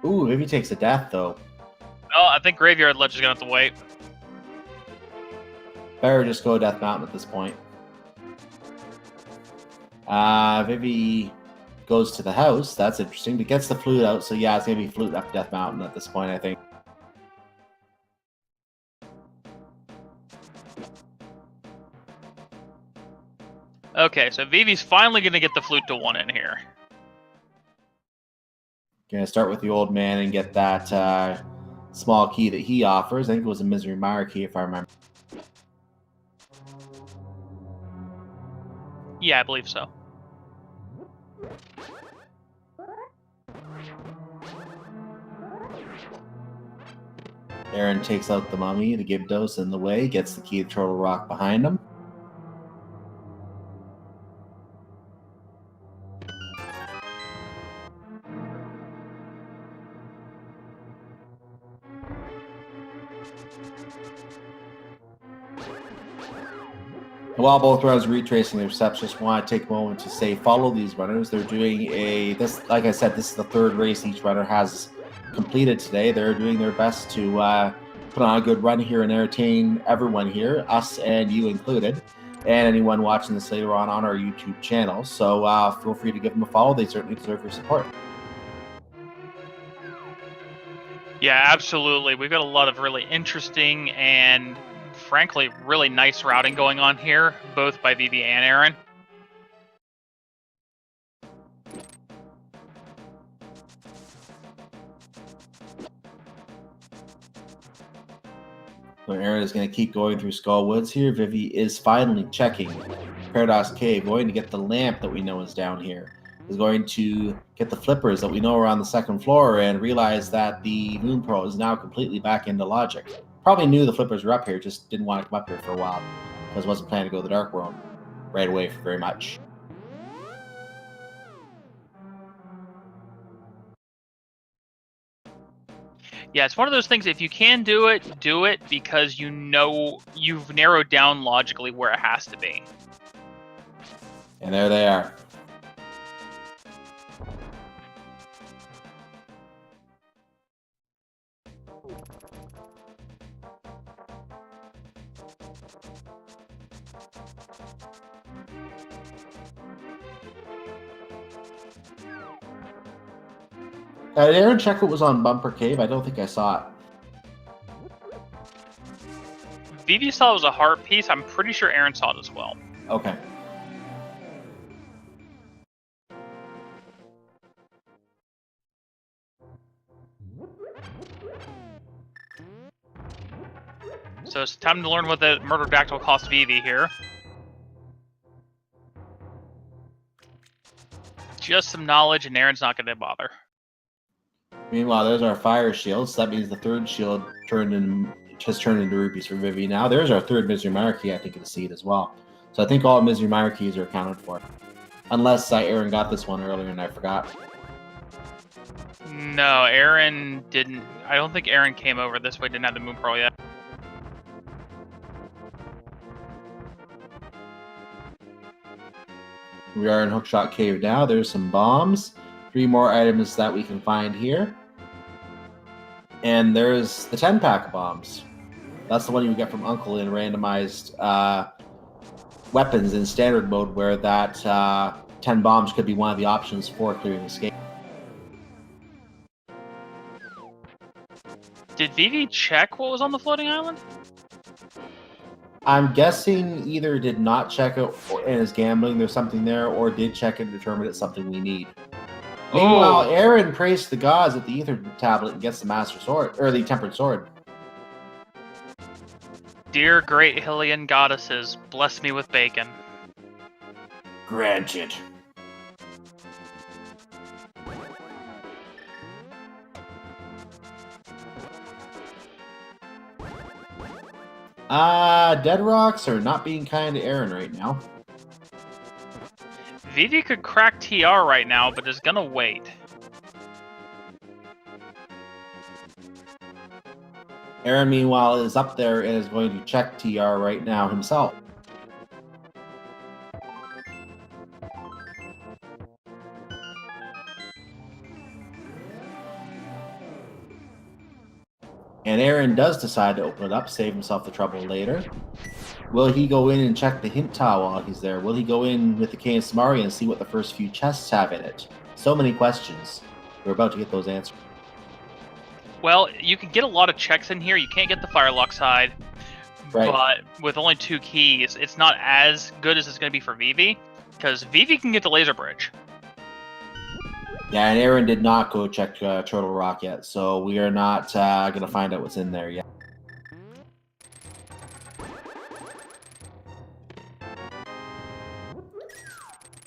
Ooh, Vivi takes a death, though. Oh, I think Graveyard Ledge is going to have to wait. Better just go Death Mountain at this point. Vivi goes to the house. That's interesting. But gets the flute out, so yeah, it's going to be flute up Death Mountain at this point, I think. Okay, so Vivi's finally going to get the flute to 1 in here. Gonna start with the old man and get that small key that he offers. I think it was a Misery Mire key, if I remember. Yeah, I believe so. Aaron takes out the mummy, the Gibdos in the way, gets the key of Turtle Rock behind him. While both runners are retracing their steps, just want to take a moment to say follow these runners. They're doing like I said, this is the third race each runner has completed today. They're doing their best to put on a good run here and entertain everyone here, us and you included, and anyone watching this later on our YouTube channel. So feel free to give them a follow. They certainly deserve your support. Yeah, absolutely. We've got a lot of really interesting and, frankly, really nice routing going on here, both by Vivi and Aaron. So Aaron is going to keep going through Skull Woods here. Vivi is finally checking Paradox Cave, going to get the lamp that we know is down here. Is going to get the flippers that we know are on the second floor and realize that the Moon Pearl is now completely back into logic. Probably knew the flippers were up here, just didn't want to come up here for a while because wasn't planning to go to the Dark World right away for very much. Yeah, it's one of those things, if you can do it because you know you've narrowed down logically where it has to be. And there they are. Did Aaron check what was on Bumper Cave? I don't think I saw it. Vivi saw it was a heart piece. I'm pretty sure Aaron saw it as well. Okay. So it's time to learn what the Murderodactyl cost Vivi here. Just some knowledge, and Aaron's not going to bother. Meanwhile, there's our fire shield, so that means the third shield just turned into rupees for Vivi now. There's our third Misery Monarchy, I think, in the seed as well. So I think all Misery Monarchies are accounted for. Unless Aaron got this one earlier and I forgot. No, Aaron didn't. I don't think Aaron came over this way, didn't have the Moon Pearl yet. We are in Hookshot Cave now. There's some bombs. 3 more items that we can find here. And there's the 10-pack of bombs. That's the one you get from Uncle in randomized weapons in standard mode, where that 10 bombs could be one of the options for clearing the escape. Did Vivi check what was on the floating island? I'm guessing either did not check it and is gambling there's something there, or did check it and determine it's something we need. Meanwhile, Aaron prays to the gods at the Ether Tablet and gets the Master Sword, or the Tempered Sword. Dear great Hylian goddesses, bless me with bacon. Granted. Dead Rocks are not being kind to Aaron right now. Vivi could crack TR right now, but is gonna wait. Aaron, meanwhile, is up there and is going to check TR right now himself. And Aaron does decide to open it up, save himself the trouble later. Will he go in and check the hint tile while he's there? Will he go in with the K and Samari and see what the first few chests have in it? So many questions. We're about to get those answers. Well, you can get a lot of checks in here. You can't get the Firelock side. Right. But with only 2 keys, it's not as good as it's going to be for Vivi. Because Vivi can get the laser bridge. Yeah, and Aaron did not go check Turtle Rock yet, so we are not going to find out what's in there yet.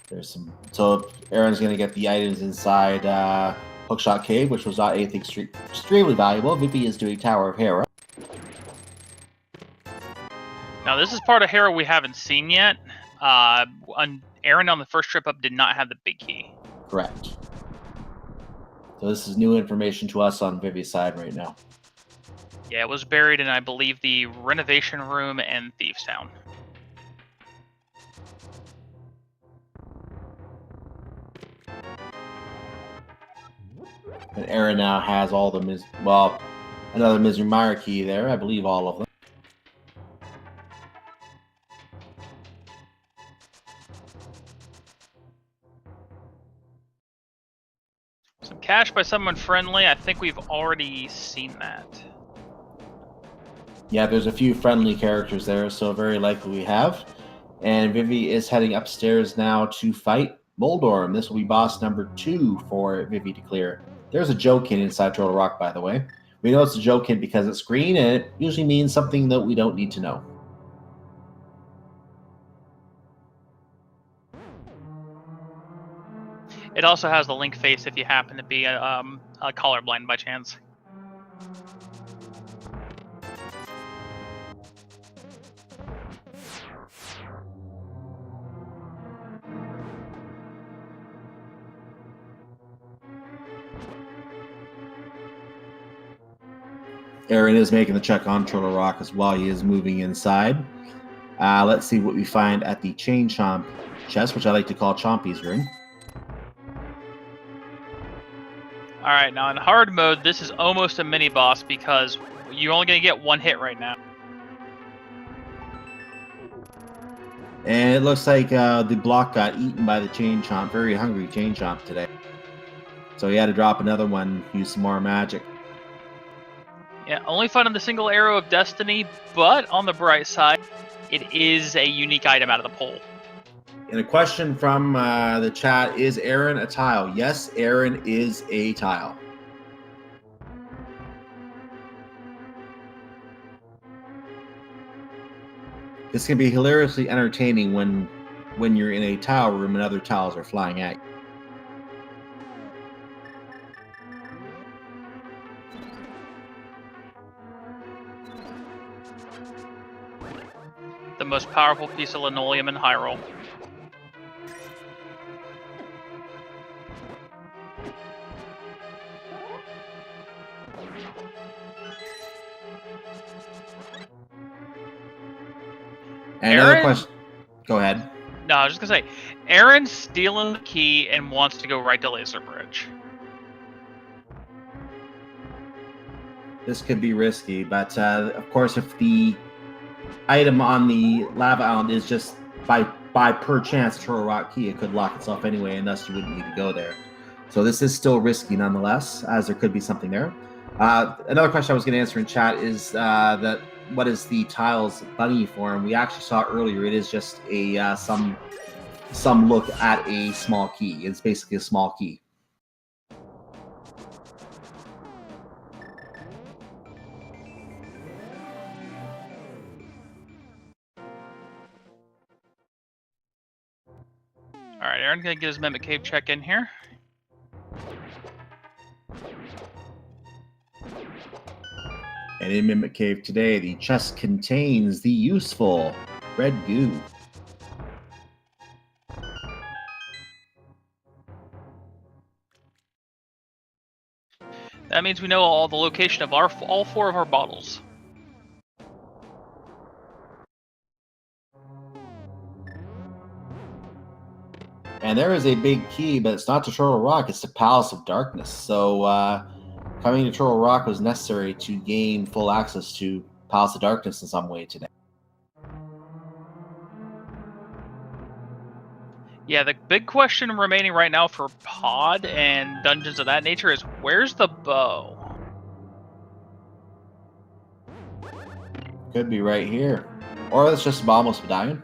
There's some. So Aaron's going to get the items inside Hookshot Cave, which was not anything extremely valuable. Vivi is doing Tower of Hera. Now, this is part of Hera we haven't seen yet. Aaron on the first trip up did not have the big key. Correct. So this is new information to us on Vivi's side right now. Yeah, it was buried in, I believe, the Renovation Room and Thieves Town. And Aaron now has all the another Misery Mire key there. I believe all of them. Some cash by someone friendly. I think we've already seen that. Yeah, there's a few friendly characters there, so very likely we have. And Vivi is heading upstairs now to fight Moldorm. This will be boss number 2 for Vivi to clear. There's a Jokin inside Turtle Rock, by the way. We know it's a Jokin because it's green, and it usually means something that we don't need to know. It also has the link face if you happen to be colorblind by chance. Aaron is making the check on Turtle Rock as well. He is moving inside. Let's see what we find at the Chain Chomp chest, which I like to call Chompy's room. Alright, now in hard mode, this is almost a mini-boss because you're only going to get 1 hit right now. And it looks like the block got eaten by the Chain Chomp. Very hungry Chain Chomp today. So he had to drop another one, use some more magic. Yeah, only finding the single arrow of destiny, but on the bright side, it is a unique item out of the poll. And a question from the chat, is Aaron a tile? Yes, Aaron is a tile. This can be hilariously entertaining when you're in a tile room and other tiles are flying at you. The most powerful piece of linoleum in Hyrule. And another question. Go ahead. No, I was just gonna say, Aaron's stealing the key and wants to go right to Laser Bridge. This could be risky, but of course, if the item on the lava island is just by per chance Turtle Rock key, it could lock itself anyway, and thus you wouldn't need to go there. So this is still risky nonetheless, as there could be something there. Another question I was going to answer in chat is that what is the tiles bunny form? We actually saw earlier. It is just a some look at a small key. It's basically a small key. All right, Aaron's gonna get his Mimic Cave check in here. And in Mimic Cave today, the chest contains the useful red goo. That means we know all the location of all 4 of our bottles. And there is a big key, but it's not to Turtle Rock, it's to Palace of Darkness. So coming to Turtle Rock was necessary to gain full access to Palace of Darkness in some way today. Yeah, the big question remaining right now for Pod and dungeons of that nature is, where's the bow? Could be right here. Or it's just a bottomless medallion.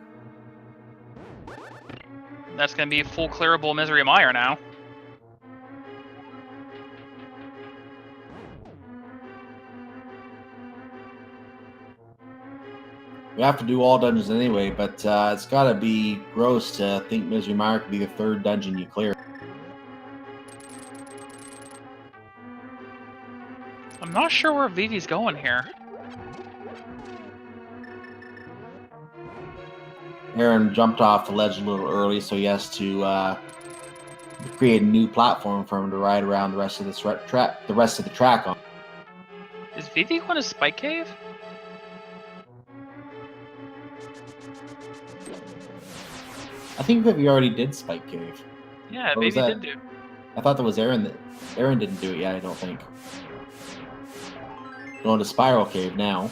That's going to be full clearable Misery Mire now. We have to do all dungeons anyway, but it's got to be gross to think Misery Mire could be the 3rd dungeon you clear. I'm not sure where Vivi's going here. Aaron jumped off the ledge a little early, so he has to create a new platform for him to ride around the rest of the track on. Is Vivi going to Spike Cave? I think Vivi already did Spike Cave. Yeah, What was Vivi that? did do. I thought that was Aaron. Aaron didn't do it yet, I don't think. Going to Spiral Cave now.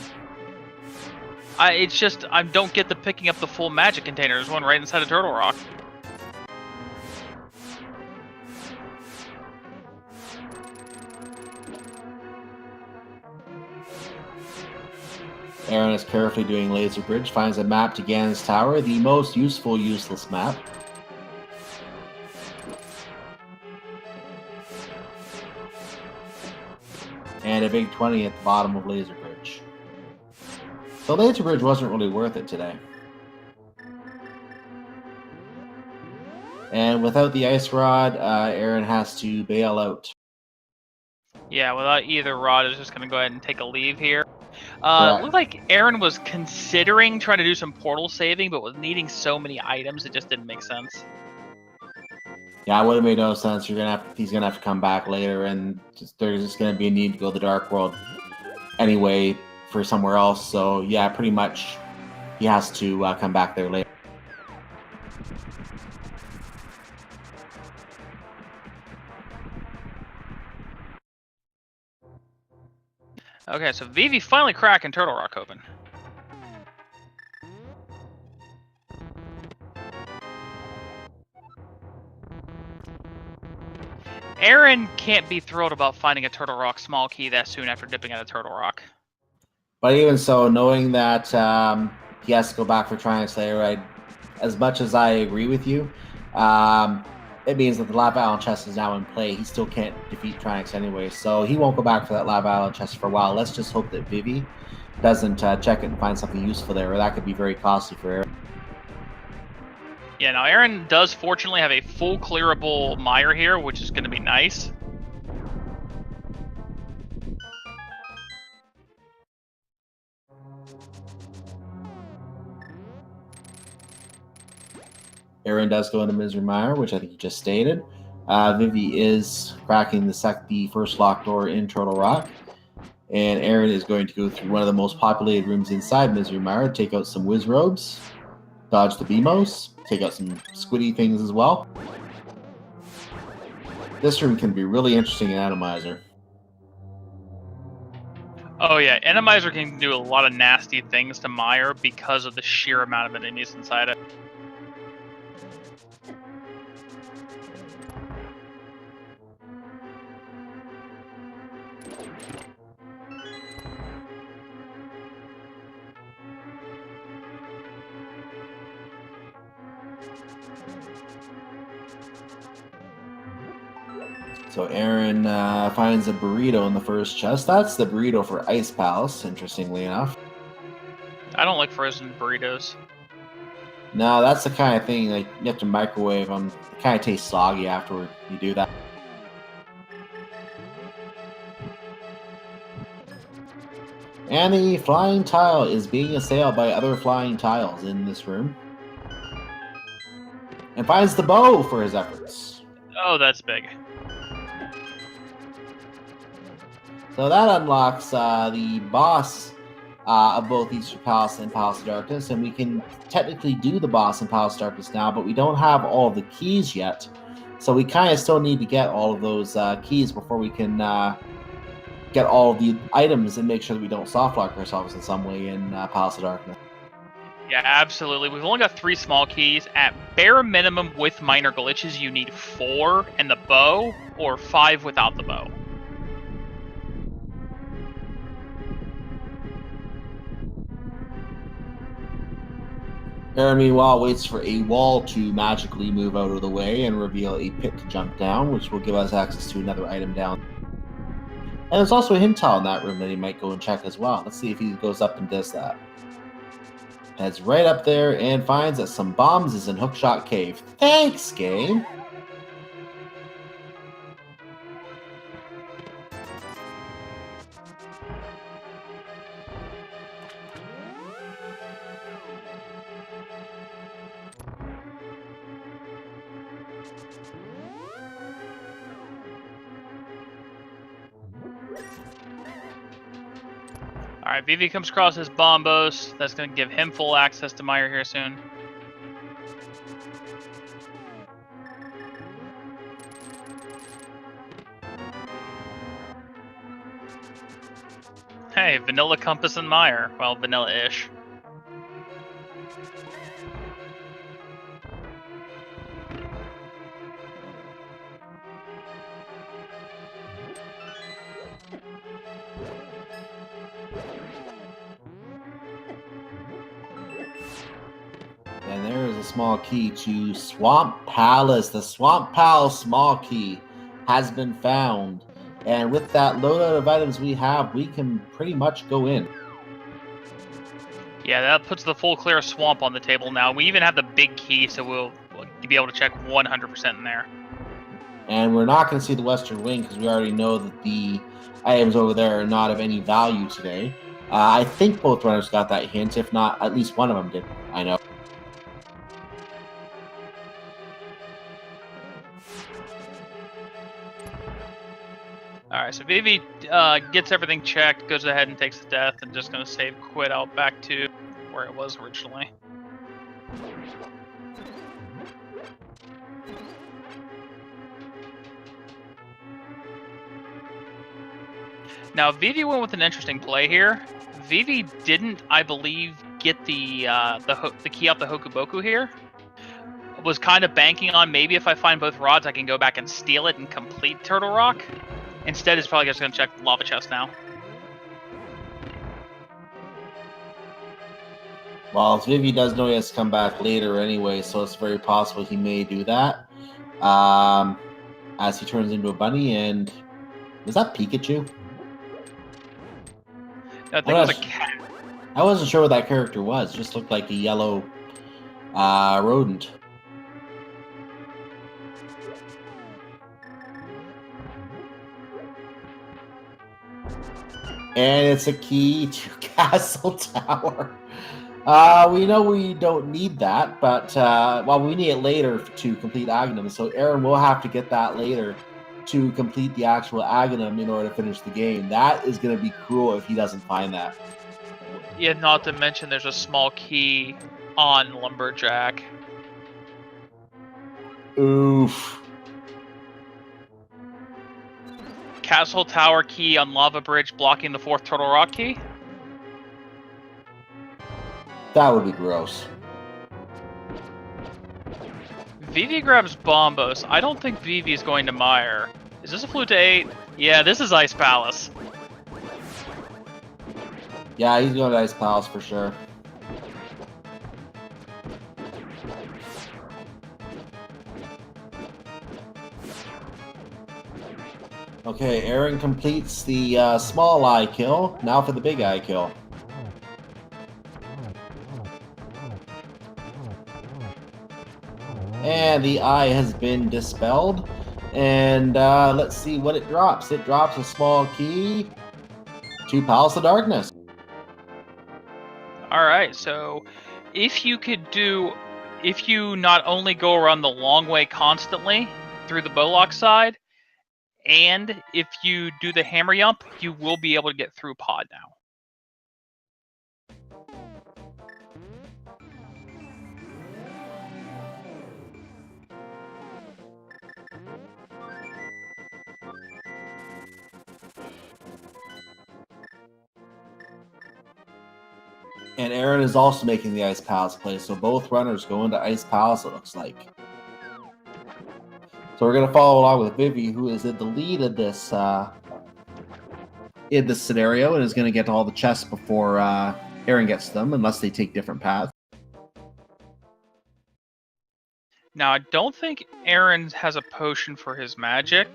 It's just, I don't get the picking up the full magic container. There's one right inside of Turtle Rock. Aaron is carefully doing Laser Bridge, finds a map to Ganon's Tower, the most useful, useless map. And a big 20 at the bottom of Laser Bridge. The Laser Bridge wasn't really worth it today. And without the Ice Rod, Aaron has to bail out. Yeah, without either rod, is just going to go ahead and take a leave here. Right. Looked like Aaron was considering trying to do some portal saving, but with needing so many items, it just didn't make sense. Yeah, it would have made no sense. He's gonna have to come back later, and there's just gonna be a need to go to the Dark World anyway for somewhere else. So yeah, pretty much he has to come back there later. Okay, so Vivi finally cracking Turtle Rock open. Aaron can't be thrilled about finding a Turtle Rock small key that soon after dipping out of Turtle Rock. But even so, knowing that he has to go back for Triumph Slayer, as much as I agree with you, it means that the Lava Island chest is now in play. He still can't defeat Triumph anyway, so he won't go back for that Lava Island chest for a while. Let's just hope that Vivi doesn't check it and find something useful there, or that could be very costly for Aaron. Yeah, now Aaron does fortunately have a full clearable mire here, which is going to be nice. Aaron does go into Misery Mire, which I think you just stated. Vivi is cracking the first locked door in Turtle Rock. And Aaron is going to go through one of the most populated rooms inside Misery Mire, take out some whiz robes, dodge the BMOs, take out some squiddy things as well. This room can be really interesting in Randomizer. Oh yeah, Randomizer can do a lot of nasty things to Mire because of the sheer amount of enemies inside it. So Aaron finds a burrito in the first chest. That's the burrito for Ice Palace, interestingly enough. I don't like frozen burritos. No, that's the kind of thing like you have to microwave them. It kind of tastes soggy afterward. You do that. And the flying tile is being assailed by other flying tiles in this room. And finds the bow for his efforts. Oh, that's big. So that unlocks the boss of both Eastern Palace and Palace of Darkness, and we can technically do the boss in Palace of Darkness now, but we don't have all of the keys yet. So we kind of still need to get all of those keys before we can get all of the items and make sure that we don't softlock ourselves in some way in Palace of Darkness. Yeah, absolutely. We've only got 3 small keys. At bare minimum, with minor glitches, you need 4 and the bow, or 5 without the bow. Aaron, meanwhile, waits for a wall to magically move out of the way and reveal a pit to jump down, which will give us access to another item down. And there's also a hint tile in that room that he might go and check as well. Let's see if he goes up and does that. Heads right up there and finds that some bombs is in Hookshot Cave. Thanks, game! Alright, Vivi comes across his bombos. That's going to give him full access to Mire here soon. Hey, vanilla compass and Mire. Well, vanilla-ish. And there is a small key to Swamp Palace. The Swamp Palace small key has been found. And with that loadout of items we have, we can pretty much go in. Yeah, that puts the full clear swamp on the table now. We even have the big key, so we'll be able to check 100% in there. And we're not going to see the Western Wing because we already know that the items over there are not of any value today. I think both runners got that hint. If not, at least one of them did. I know. Alright, so Vivi gets everything checked, goes ahead and takes the death, and just going to save quit out back to where it was originally. Now, Vivi went with an interesting play here. Vivi didn't, I believe, get the key off the Hokuboku here. Was kind of banking on maybe if I find both rods, I can go back and steal it and complete Turtle Rock. Instead, it's probably just going to check the lava chest now. Well, Vivi does know he has to come back later anyway, so it's very possible he may do that. As he turns into a bunny, and was that Pikachu? I think it was a cat. I wasn't sure what that character was. It just looked like a yellow rodent. And it's a key to Castle Tower. We know we don't need that, but well, we need it later to complete Aghanim. So Aaron will have to get that later to complete the actual Aghanim in order to finish the game. That is going to be cruel if he doesn't find that. Yeah, not to mention there's a small key on Lumberjack. Oof. Castle Tower key on Lava Bridge blocking the 4th Turtle Rock key. That would be gross. Vivi grabs Bombos. I don't think Vivi is going to Mire. Is this a flute to 8? Yeah, this is Ice Palace. Yeah, he's going to Ice Palace for sure. Okay, Aaron completes the small eye kill. Now for the big eye kill. And the eye has been dispelled. And let's see what it drops. It drops a small key to Palace of Darkness. Alright, so if you not only go around the long way constantly through the Bowlock side, and if you do the hammer yump, you will be able to get through pod now. And Aaron is also making the Ice Palace play, so both runners go into Ice Palace, it looks like. So we're going to follow along with Vivi, who is in the lead of this in this scenario, and is going to get all the chests before Aaron gets them, unless they take different paths. Now, I don't think Aaron has a potion for his magic,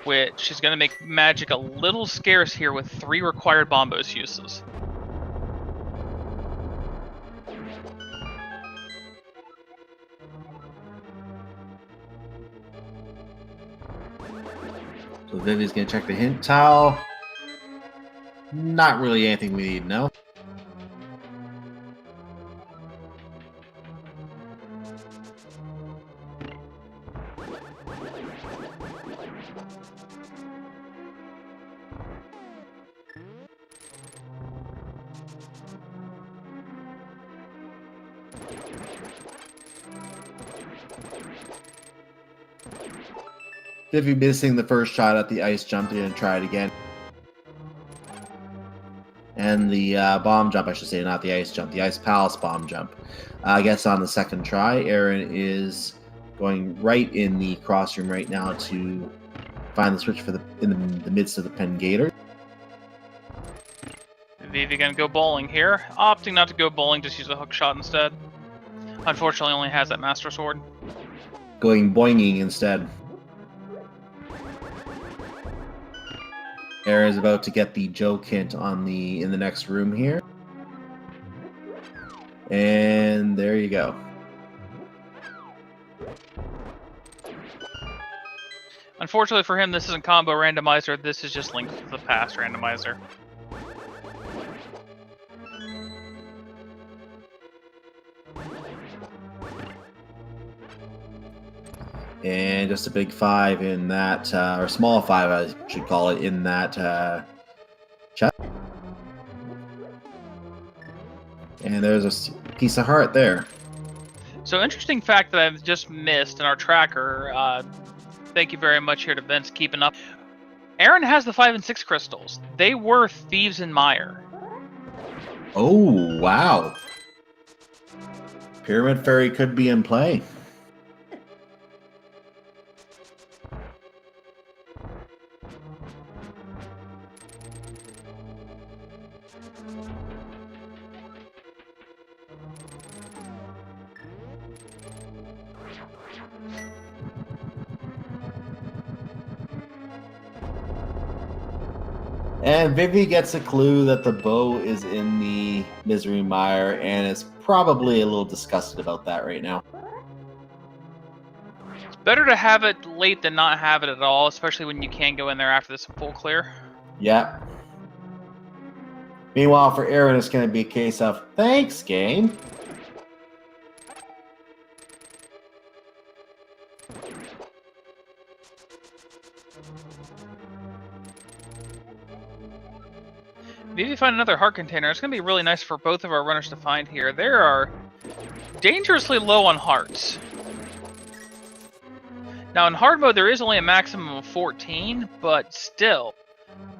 which is going to make magic a little scarce here with 3 required Bombos uses. So Vivi's going to check the hint tile. Not really anything we need to know. Vivi missing the first shot at the ice jump, and try it again. And the bomb jump, I should say, not the ice jump, the Ice Palace bomb jump. I guess on the second try, Aaron is going right in the cross room right now to find the switch for in the midst of the Pen Gator. Vivi gonna go bowling here. Opting not to go bowling, just use a hook shot instead. Unfortunately, only has that Master Sword. Going boinging instead. Aaron is about to get the joke hint on in the next room here. And there you go. Unfortunately for him, this isn't combo randomizer, this is just linked to the past randomizer. And just a big 5 in that, or small 5, I should call it, in that chest. And there's a piece of heart there. So interesting fact that I've just missed in our tracker. Thank you very much here to Vince, keeping up. Aaron has the 5 and 6 crystals. They were Thieves in Mire. Oh, wow. Pyramid Fairy could be in play. And Vivi gets a clue that the bow is in the misery mire and is probably a little disgusted about that right now. It's better to have it late than not have it at all, especially when you can go in there after this full clear. Yep. Meanwhile, for Aaron, it's going to be a case of, thanks, game. Maybe find another heart container. It's going to be really nice for both of our runners to find here. They are dangerously low on hearts. Now, in hard mode, there is only a maximum of 14, but still,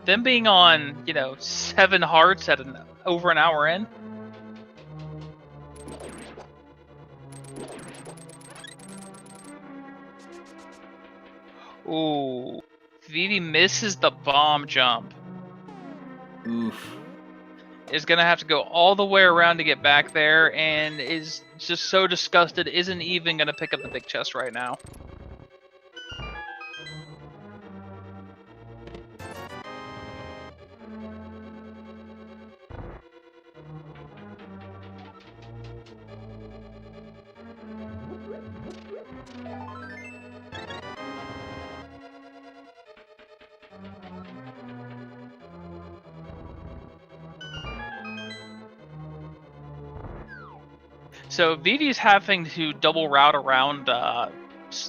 them being on, 7 hearts at over an hour in. Ooh, Vivi misses the bomb jump. Oof. Is going to have to go all the way around to get back there, and is just so disgusted, isn't even going to pick up the big chest right now. So Vivi's having to double route around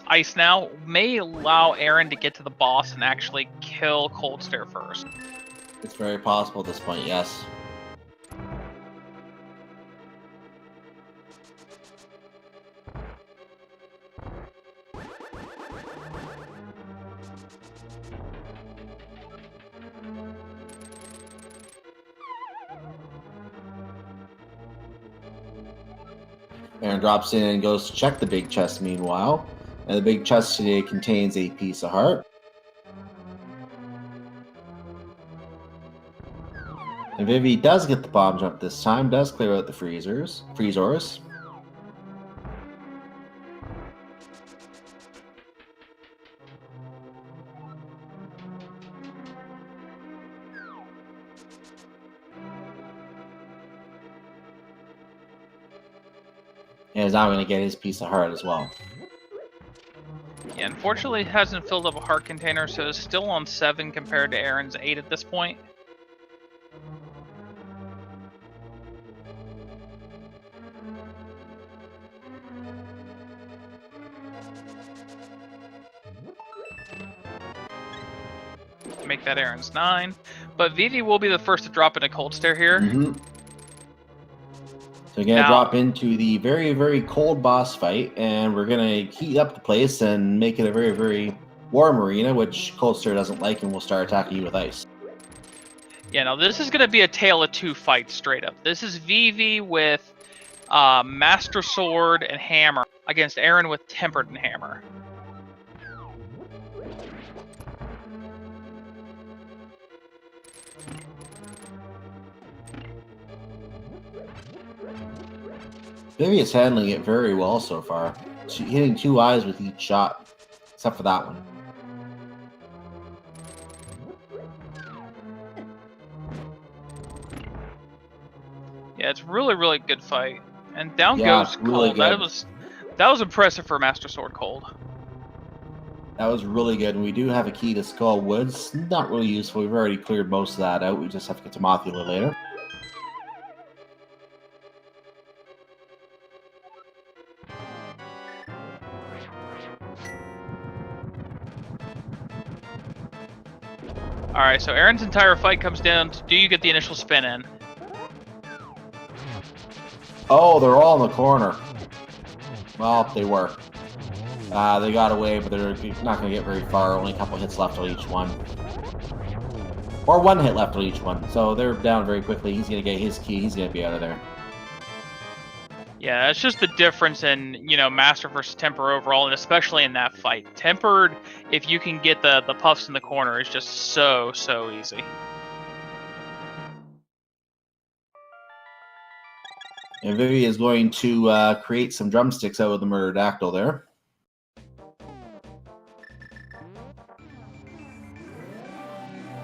ice now. May allow Aaron to get to the boss and actually kill Cold Stare first. It's very possible at this point, yes. Aaron drops in and goes to check the big chest meanwhile. And the big chest today contains a piece of heart. And Vivi does get the bomb jump this time, does clear out the freezers. And is now going to get his piece of heart as well. Yeah, unfortunately, it hasn't filled up a heart container, so it's still on 7 compared to Aaron's 8 at this point. Make that Aaron's 9. But Vivi will be the first to drop in a Cold Stare here. Mm-hmm. So we're going to drop into the very, very cold boss fight, and we're going to heat up the place and make it a very, very warm arena, which Cold Stare doesn't like, and will start attacking you with ice. Yeah, now this is going to be a tale of 2 fights straight up. This is Vivi with Master Sword and Hammer against Aaron with Tempered and Hammer. Vivi is handling it very well so far. She's hitting 2 eyes with each shot, except for that one. Yeah, it's really, really good fight. And down goes really Cold. good. That was impressive for Master Sword Cold. That was really good. And we do have a key to Skull Woods. Not really useful. We've already cleared most of that out. We just have to get to Mothula later. Alright, so Aaron's entire fight comes down to, do you get the initial spin in? Oh, they're all in the corner. Well, they were. They got away, but they're not going to get very far. Only a couple hits left on each one. Or 1 hit left on each one. So they're down very quickly. He's going to get his key. He's going to be out of there. Yeah, it's just the difference in, Master versus Temper overall, and especially in that fight. Tempered, if you can get the puffs in the corner, is just so easy. And Vivi is going to create some drumsticks out of the Murderodactyl there.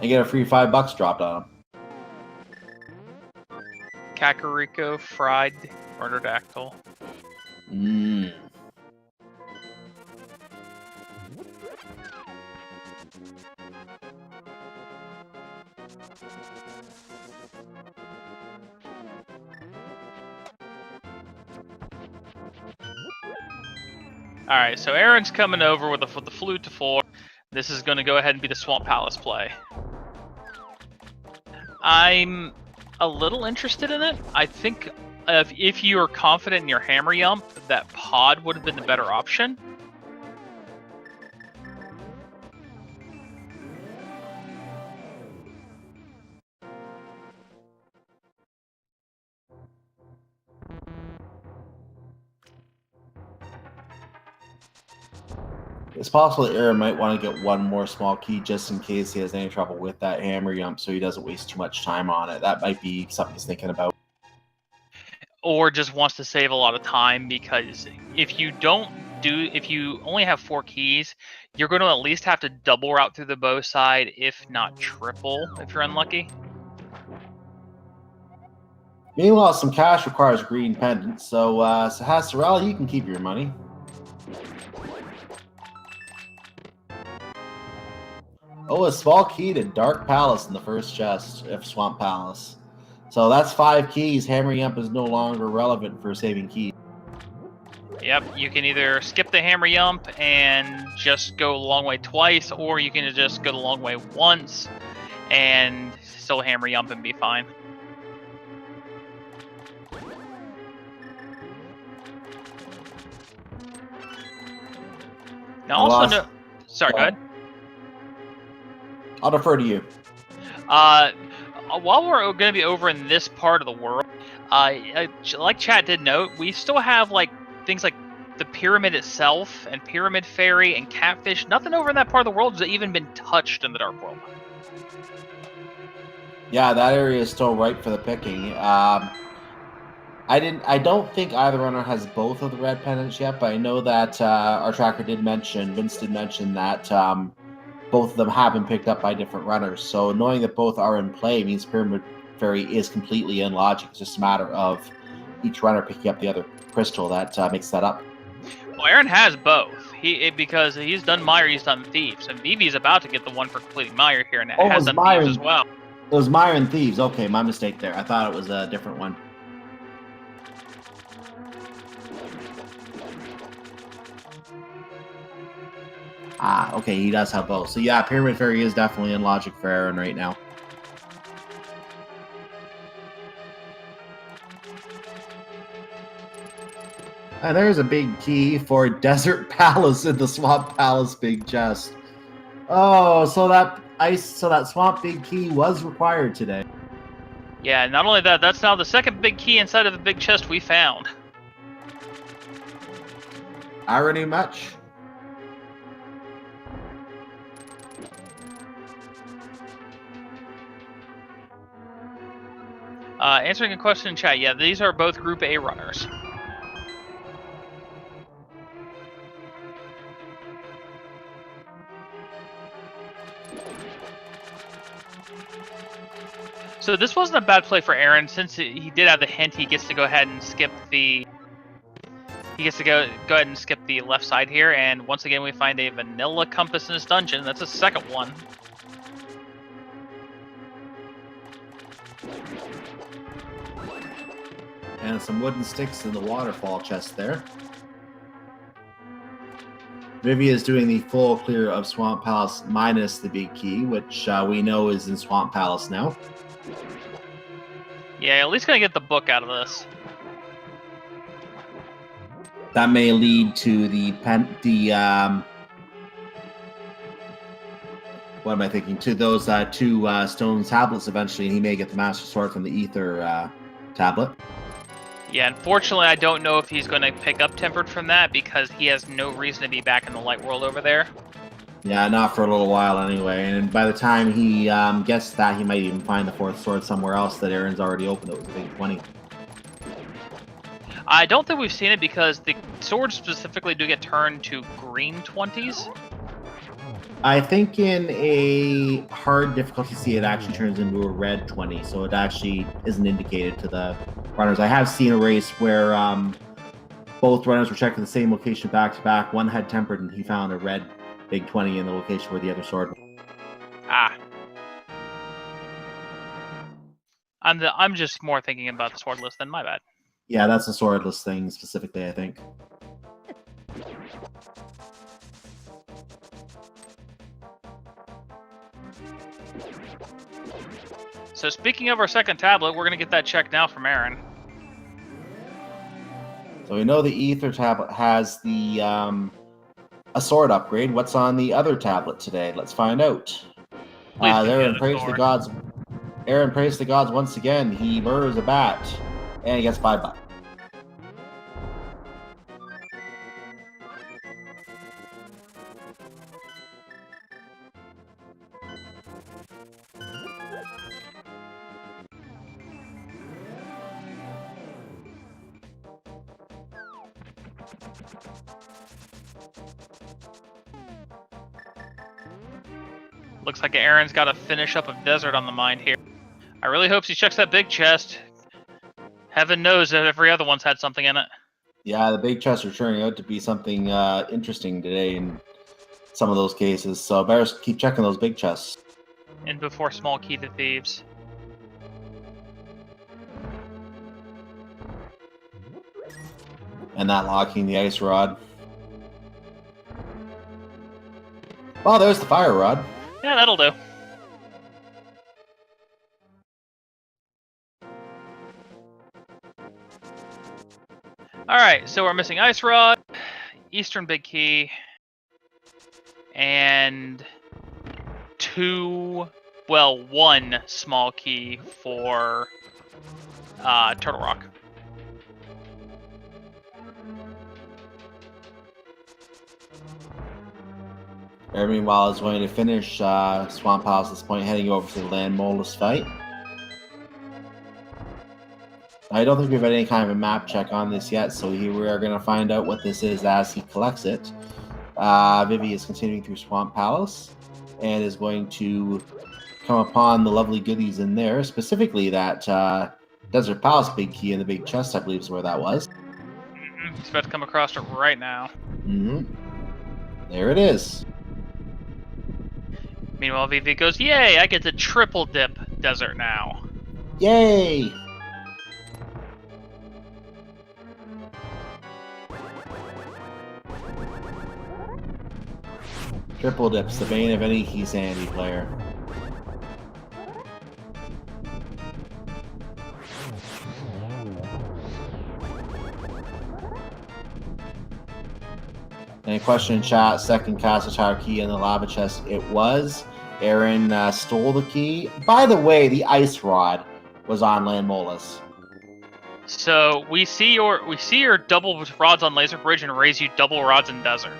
and get a free $5 dropped on them. Kakariko fried murderdactyl. Mmm. Alright, so Aaron's coming over with the flute to 4. This is going to go ahead and be the Swamp Palace play. I'm a little interested in it. I think if you are confident in your Hammer Yump, that pod would have been the better option. It's possible that Aaron might want to get one more small key just in case he has any trouble with that Hammer Yump, so he doesn't waste too much time on it. That might be something he's thinking about. Or just wants to save a lot of time, because if you only have 4 keys, you're going to at least have to double route through the bow side, if not triple, if you're unlucky. Meanwhile, some cash requires green pendants, so Sahasarel, you can keep your money. Oh, a small key to Dark Palace in the first chest of Swamp Palace. So that's 5 keys. Hammer Yump is no longer relevant for saving keys. Yep, you can either skip the Hammer Yump and just go the long way twice, or you can just go the long way once and still Hammer Yump and be fine. Now also sorry, go ahead. I'll defer to you. While we're going to be over in this part of the world, like chat did note, we still have like things like the pyramid itself and Pyramid Fairy and Catfish. Nothing over in that part of the world has even been touched in the Dark World. Yeah, that area is still ripe for the picking. I don't think either runner has both of the red pendants yet, but I know that our tracker Vince did mention that both of them have been picked up by different runners. So knowing that both are in play means Pyramid Fairy is completely in logic. It's just a matter of each runner picking up the other crystal that makes that up. Well, Aaron has both. Because he's done Mire, he's done Thieves, and Vivi's about to get the one for completing Mire here, and it has done Thieves as well. It was Mire and Thieves. Okay, my mistake there. I thought it was a different one. Ah, okay, he does have both. So yeah, Pyramid Fairy is definitely in logic for Aaron right now. And there's a big key for Desert Palace in the Swamp Palace big chest. Oh, so that Swamp big key was required today. Yeah, not only that, that's now the second big key inside of the big chest we found. Irony much? Answering a question in chat, yeah, these are both Group A runners. So this wasn't a bad play for Aaron, since he did have the hint. He gets to go ahead and skip the. He gets to go ahead and skip the left side here, and once again we find a vanilla compass in his dungeon. That's a second one. And some wooden sticks in the waterfall chest there. Vivi is doing the full clear of Swamp Palace minus the big key, which we know is in Swamp Palace now. Yeah, at least gonna get the book out of this. That may lead to what am I thinking? To those 2 stone tablets eventually, and he may get the Master Sword from the Ether tablet. Yeah, unfortunately, I don't know if he's going to pick up Tempered from that, because he has no reason to be back in the Light World over there. Yeah, not for a little while anyway. And by the time he gets that, he might even find the 4th sword somewhere else that Aaron's already opened. It was a big 20. I don't think we've seen it, because the swords specifically do get turned to green 20s. I think in a hard difficulty C, it actually turns into a red 20, so it actually isn't indicated to the runners. I have seen a race where both runners were checking the same location back to back. One had tempered, and he found a red big 20 in the location where the other sword was. Ah. I'm just more thinking about the sword list than my bad. Yeah, that's a swordless thing specifically, I think. So speaking of our second tablet, we're going to get that checked now from Aaron. So we know the Ether tablet has the a sword upgrade. What's on the other tablet today? Let's find out. Aaron prays the gods. Aaron prays the gods once again. He murders a bat, and he gets 5 bucks. Looks like Aaron's got a finish up of desert on the mind here. I really hope he checks that big chest. Heaven knows that every other one's had something in it. Yeah, the big chests are turning out to be something interesting today in some of those cases. So better keep checking those big chests. And before small key to thieves. And that locking the ice rod. Oh, there's the fire rod. Yeah, that'll do. Alright, so we're missing Ice Rod, Eastern Big Key, and one small key for Turtle Rock. Meanwhile, is going to finish Swamp House at this point, heading over to the Land Molus fight. I don't think we've had any kind of a map check on this yet, so here we are going to find out what this is as he collects it. Vivi is continuing through Swamp Palace and is going to come upon the lovely goodies in there, specifically that Desert Palace big key in the big chest, I believe is where that was. He's about to come across it right now. There it is. Meanwhile, Vivi goes, "Yay, I get to triple dip desert now." Yay! Triple dips, the bane of any Key Sandy player. Any question in chat? Second Castle Tower key in the lava chest. It was. Aaron stole the key. By the way, the ice rod was on Land Molus. So we see your double rods on Laser Bridge and raise you double rods in desert.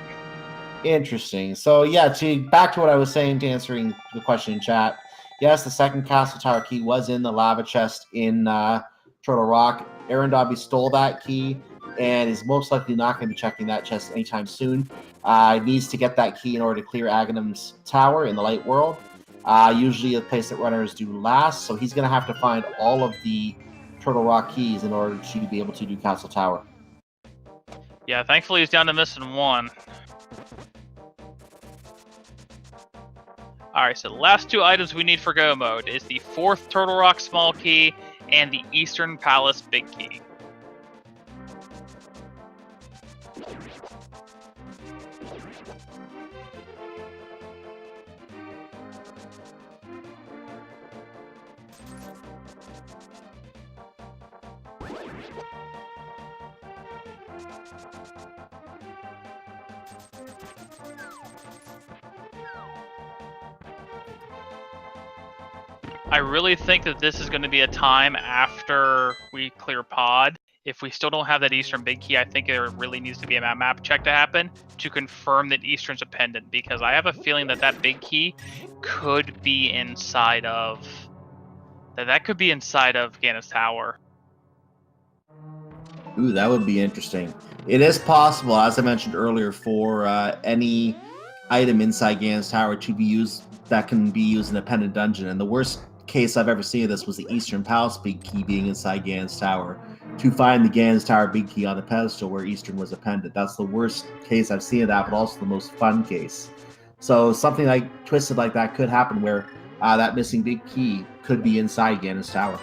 Interesting. So yeah, back to what I was saying to answering the question in chat. Yes, the second Castle Tower key was in the lava chest in Turtle Rock. AaronDobbe stole that key and is most likely not going to be checking that chest anytime soon. Needs to get that key in order to clear Aghanim's tower in the Light World. Usually the place that runners do last, so he's going to have to find all of the Turtle Rock keys in order to be able to do Castle Tower. Yeah, thankfully he's down to missing one. Alright, so the last two items we need for go mode is the 4th Turtle Rock small key and the Eastern Palace big key. I really think that this is going to be a time after we clear pod. If we still don't have that Eastern big key, I think there really needs to be a map check to happen to confirm that Eastern's a pendant, because I have a feeling that that big key could be inside of that could be inside of Ganna's tower. Ooh, that would be interesting. It is possible, as I mentioned earlier, for any item inside Ganon's Tower to be used that can be used in a pendant dungeon. And the worst case I've ever seen of this was the Eastern Palace big key being inside Ganon's Tower. To find the Ganon's Tower big key on the pedestal where Eastern was a pendant. That's the worst case I've seen of that, but also the most fun case. So something like twisted like that could happen where that missing big key could be inside Ganon's Tower.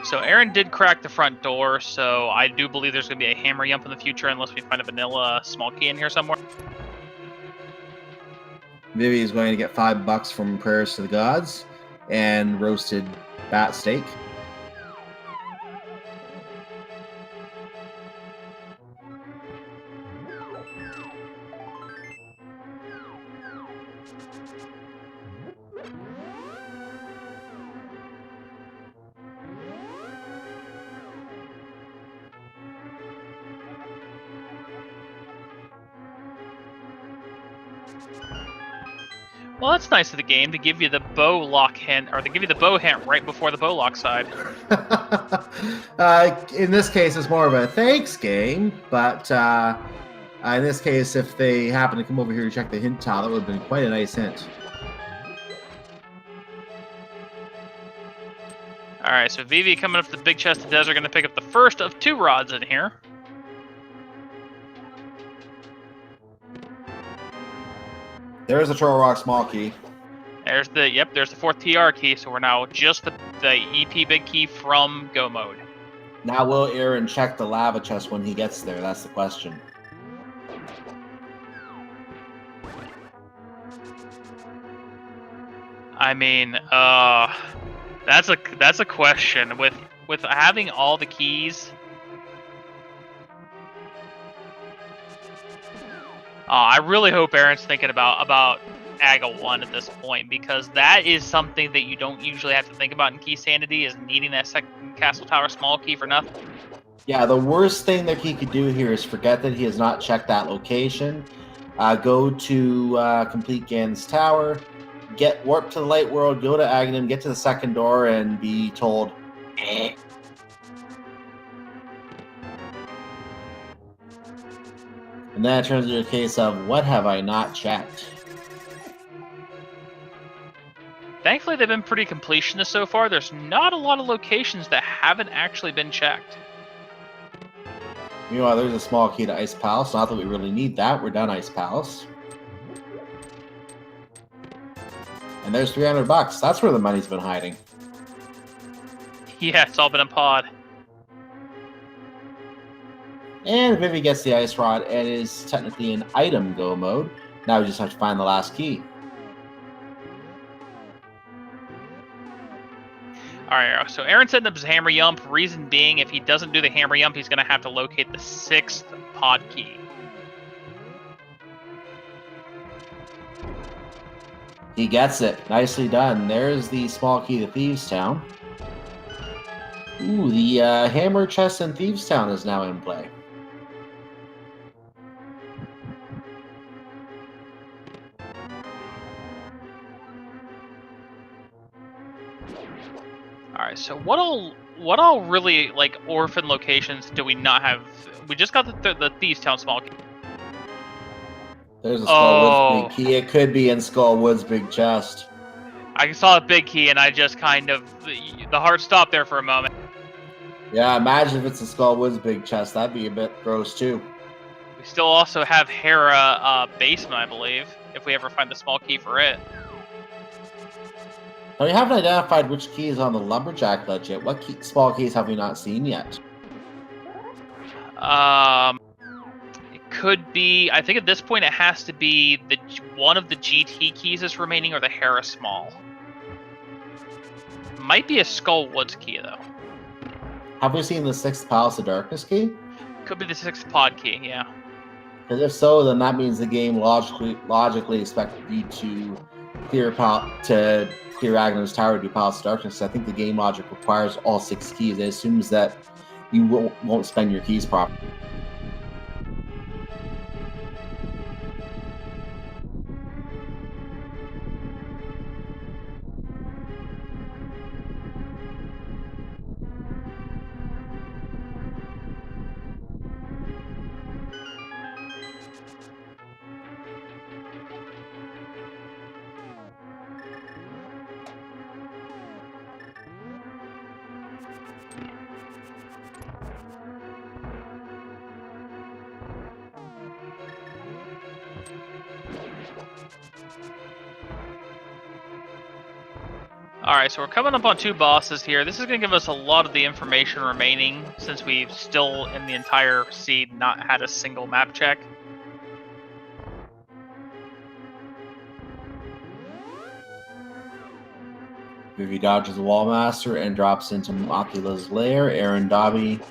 So Aaron did crack the front door, so I do believe there's going to be a hammer yump in the future unless we find a vanilla small key in here somewhere. Vivi is going to get $5 from Prayers to the Gods and roasted bat steak. Well, that's nice of the game to give you the bow lock hint, or to give you the bow hint right before the bow lock side. In this case, it's more of a thanks game, but in this case, if they happen to come over here to check the hint tile, that would have been quite a nice hint. Alright, so Vivi coming up to the big chest of desert, going to pick up the first of 2 rods in here. There's a Troll Rock small key. There's the 4th TR key, so we're now just the EP big key from go mode. Now will Aaron check the lava chest when he gets there? That's the question. I mean, that's a question. With having all the keys, I really hope Aaron's thinking about AGA 1 at this point, because that is something that you don't usually have to think about in Key Sanity, is needing that second Castle Tower small key for nothing. Yeah, the worst thing that he could do here is forget that he has not checked that location. Go to complete Ganon's Tower, get warp to the light world, go to Aghanim, get to the second door, and be told, eh. And then it turns into a case of, what have I not checked? Thankfully, they've been pretty completionist so far. There's not a lot of locations that haven't actually been checked. Meanwhile, there's a small key to Ice Palace. Not that we really need that. We're done Ice Palace. And there's $300. That's where the money's been hiding. Yeah, it's all been a pod. And Vivi gets the Ice Rod and is technically in item go mode. Now we just have to find the last key. Alright, so Aaron setting up his hammer yump. Reason being, if he doesn't do the hammer yump, he's going to have to locate the 6th pod key. He gets it. Nicely done. There's the small key to Thieves Town. Ooh, the hammer chest in Thieves Town is now in play. Alright, so what all really, like, orphan locations do we not have? We just got the Thieves Town small key. There's a Skullwood's big key. It could be in Skullwood's big chest. I saw a big key and I just kind of, the heart stopped there for a moment. Yeah, imagine if it's a Skullwood's big chest. That'd be a bit gross too. We still also have Hera basement, I believe, if we ever find the small key for it. Now, we haven't identified which key is on the Lumberjack ledge yet. What small keys have we not seen yet? It could be, I think at this point it has to be one of the GT keys that's remaining, or the Hera small. Might be a Skullwoods key, though. Have we seen the 6th Palace of Darkness key? Could be the 6th pod key, yeah. Because if so, then that means the game logically expected you to clear Aghanim's Tower to do Palace of Darkness. I think the game logic requires all 6 keys. It assumes that you won't spend your keys properly. Alright, so we're coming up on 2 bosses here. This is going to give us a lot of the information remaining, since we've still, in the entire seed, not had a single map check. Vivi dodges the Wall Master and drops into Macula's lair. AaronDobbe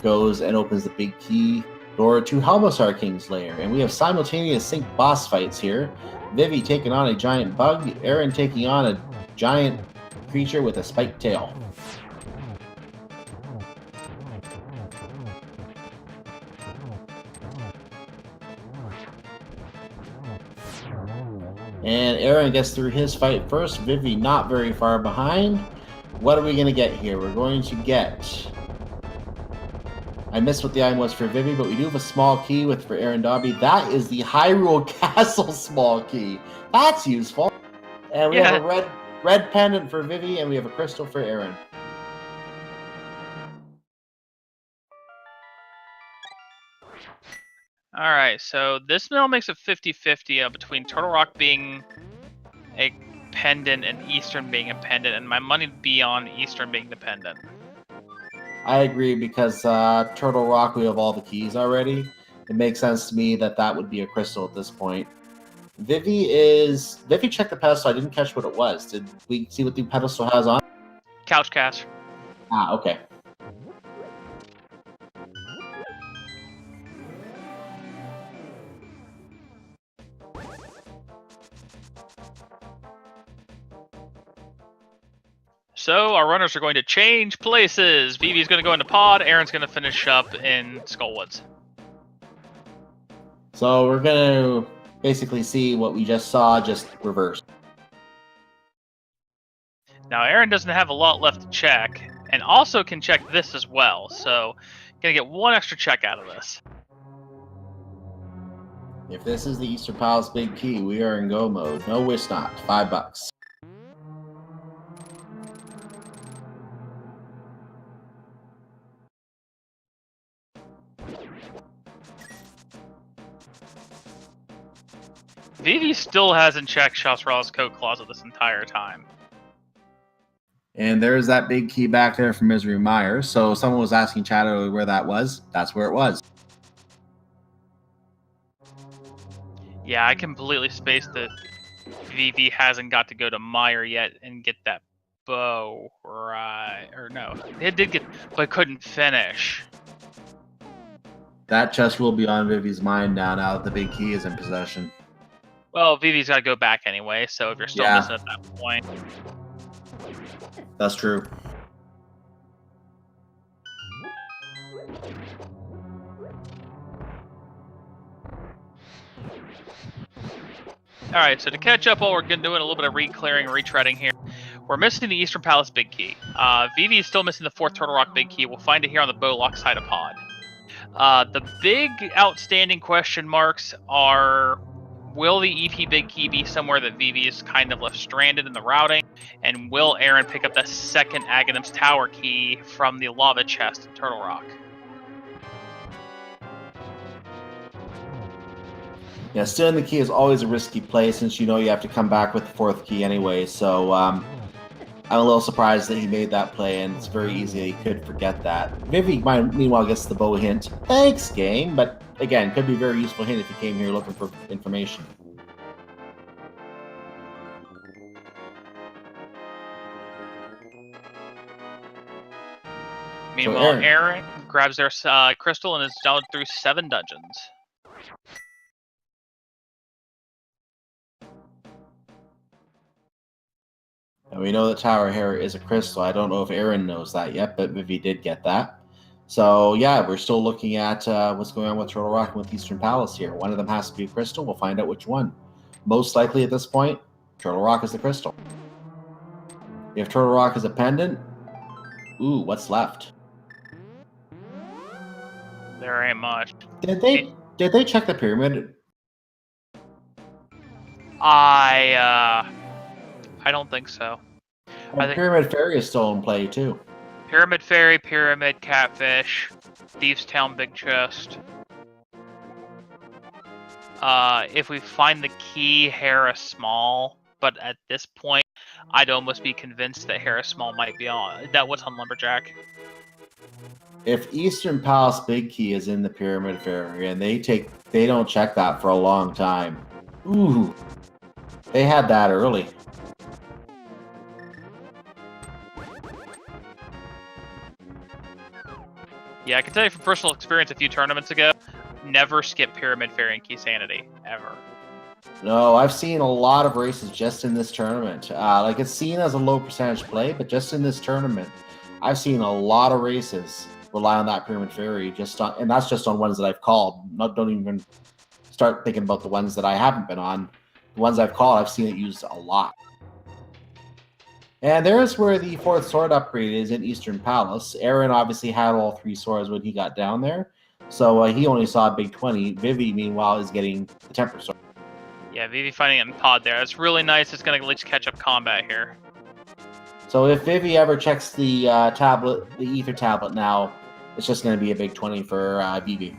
goes and opens the big key door to Helmasar King's lair. And we have simultaneous sync boss fights here. Vivi taking on a giant bug, Aaron taking on a giant creature with a spiked tail. And Aaron gets through his fight first. Vivi not very far behind. What are we going to get here? We're going to get... I missed what the item was for Vivi, but we do have a small key for AaronDobbe. That is the Hyrule Castle small key. That's useful. And we have a red pendant for Vivi, and we have a crystal for Aaron. Alright, so this now makes it 50-50 between Turtle Rock being a pendant and Eastern being a pendant, and my money would be on Eastern being the pendant. I agree, because Turtle Rock, we have all the keys already. It makes sense to me that that would be a crystal at this point. Vivi checked the pedestal. I didn't catch what it was. Did we see what the pedestal has on? Couch Cash. Ah, okay. So our runners are going to change places. Vivi's going to go into Pod. Aaron's going to finish up in Skullwoods. So we're going to basically see what we just saw, just reversed. Now Aaron doesn't have a lot left to check, and also can check this as well. So going to get 1 extra check out of this. If this is the Eastern Palace big key, we are in go mode. No wish not. $5. Vivi still hasn't checked Shasrala's coat closet this entire time. And there's that big key back there from Misery Myers. So someone was asking chat earlier where that was. That's where it was. Yeah, I completely spaced that Vivi hasn't got to go to Meyer yet and get that bow, right? Or no, it did get, but couldn't finish. That chest will be on Vivi's mind now that the big key is in possession. Well, Vivi's got to go back anyway, so if you're still missing at that point. That's true. Alright, so to catch up while we're doing a little bit of re-clearing, retreading here, we're missing the Eastern Palace big key. Vivi is still missing the 4th Turtle Rock big key. We'll find it here on the Bowlock side of Pod. The big outstanding question marks are, will the EP big key be somewhere that Vivi is kind of left stranded in the routing? And will Aaron pick up the 2nd Aghanim's Tower key from the lava chest in Turtle Rock? Yeah, stealing the key is always a risky play since you know you have to come back with the 4th key anyway. So I'm a little surprised that he made that play, and it's very easy that he could forget that. Vivi, meanwhile, gets the bow hint. Thanks, game. But again, could be a very useful hint if you came here looking for information. Meanwhile, Aaron grabs their crystal and is down through 7 dungeons. And we know that Tower Hair is a crystal. I don't know if Aaron knows that yet, but Vivi did get that. So yeah, we're still looking at what's going on with Turtle Rock and with Eastern Palace here. One of them has to be a crystal. We'll find out which one. Most likely at this point, Turtle Rock is the crystal. If Turtle Rock is a pendant, ooh, what's left? There ain't much. Did they check the pyramid? I don't think so. I think Pyramid Fairy is still in play too. Pyramid Fairy, Pyramid, Catfish, Thieves Town, Big Chest. If we find the key, Hera Small, but at this point, I'd almost be convinced that Harris Small might be on that what's on Lumberjack. If Eastern Palace Big Key is in the Pyramid Fairy and they don't check that for a long time. Ooh, they had that early. Yeah, I can tell you from personal experience a few tournaments ago, never skip Pyramid Fairy and Key Sanity, ever. No, I've seen a lot of races just in this tournament. Like, it's seen as a low percentage play, but just in this tournament, I've seen a lot of races rely on that Pyramid Fairy, and that's just on ones that I've called. Don't even start thinking about the ones that I haven't been on. The ones I've called, I've seen it used a lot. And there's where the 4th sword upgrade is in Eastern Palace. Aaron obviously had all 3 swords when he got down there, so he only saw a big 20. Vivi, meanwhile, is getting the Temper sword. Yeah, Vivi finding it in pod there. That's really nice. It's going to at least catch up combat here. So if Vivi ever checks the tablet, the Ether tablet now, it's just going to be a big 20 for Vivi.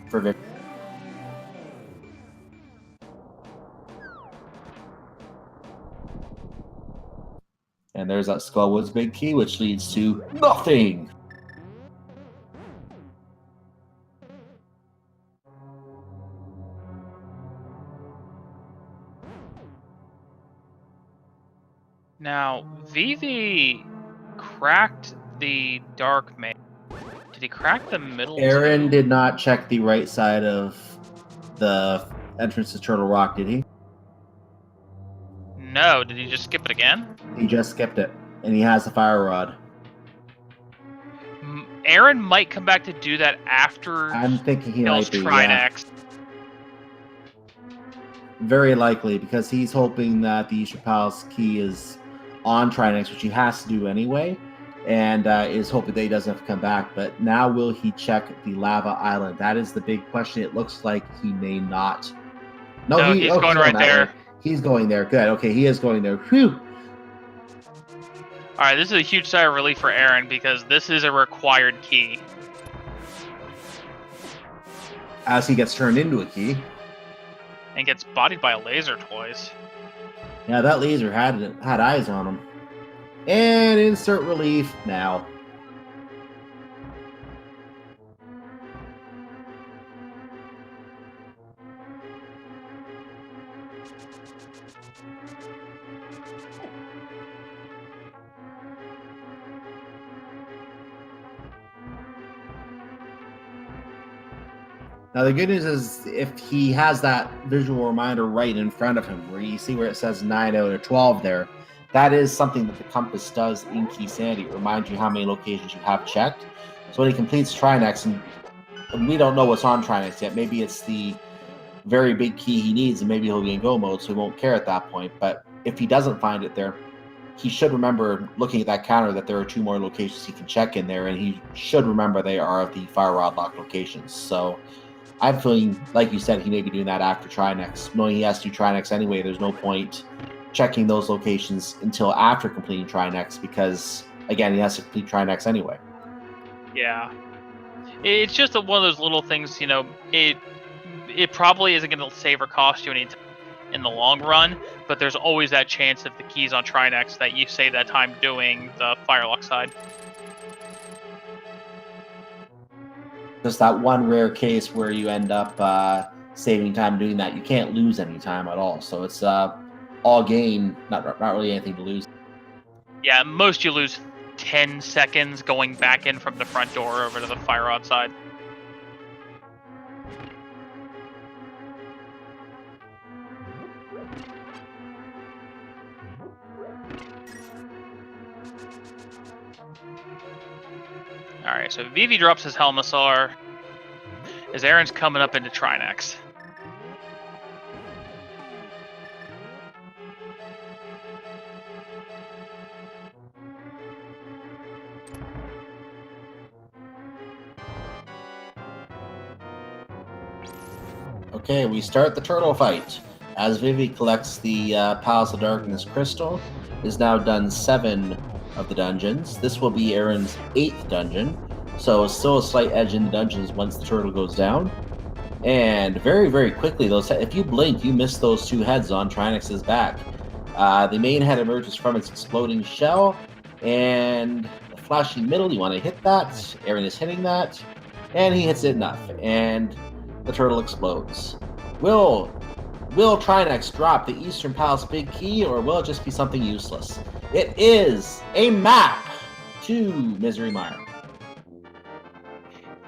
And there's that Skullwoods Big Key, which leads to nothing. Now, Vivi cracked the Dark Maze. Did he crack the middle? Aaron did not check the right side of the entrance to Turtle Rock, did he? No, did he just skip it again? He just skipped it, and he has the Fire Rod. Aaron might come back to do that after I'm thinking he might be, Trinex. Yeah. Very likely, because he's hoping that the Eastern Palace Key is on Trinex, which he has to do anyway, and is hoping that he doesn't have to come back. But now will he check the Lava Island? That is the big question. It looks like he may not. No, he's going right there. He's going there. Good. Okay, he is going there. Whew. All right, this is a huge sigh of relief for Aaron because this is a required key. As he gets turned into a key. And gets bodied by a laser twice. Yeah, that laser had eyes on him. And insert relief now. Now, the good news is if he has that visual reminder right in front of him, where you see where it says 9 out of 12 there, that is something that the compass does in Key Sanity. It reminds you how many locations you have checked. So when he completes Trinex, and we don't know what's on Trinex yet, maybe it's the very big key he needs, and maybe he'll be in go mode, so he won't care at that point. But if he doesn't find it there, he should remember, looking at that counter, that there are 2 more locations he can check in there, and he should remember they are the Fire Rod lock locations. So I'm feeling, like you said, he may be doing that after Trinex. Knowing he has to do Trinex anyway, there's no point checking those locations until after completing Trinex because, again, he has to complete Trinex anyway. Yeah. It's just one of those little things, you know, it probably isn't going to save or cost you anything in the long run, but there's always that chance if the key's on Trinex that you save that time doing the Firelock side. Just that one rare case where you end up saving time doing that. You can't lose any time at all. So it's all gain, not really anything to lose. Yeah, most you lose 10 seconds going back in from the front door over to the Fire Rod side. Alright, so Vivi drops his Helmasaur as Aaron's coming up into Trinex. Okay, we start the turtle fight. As Vivi collects the Palace of Darkness crystal, is now done 7 of the dungeons. This will be Aaron's 8th dungeon, so still a slight edge in the dungeons once the turtle goes down. And very, very quickly, if you blink, you miss those 2 heads on Trinex's back. The main head emerges from its exploding shell, and the flashing middle, you want to hit that. Aaron is hitting that, and he hits it enough, and the turtle explodes. Will Trinex drop the Eastern Palace Big Key, or will it just be something useless? It is a map to Misery Mire.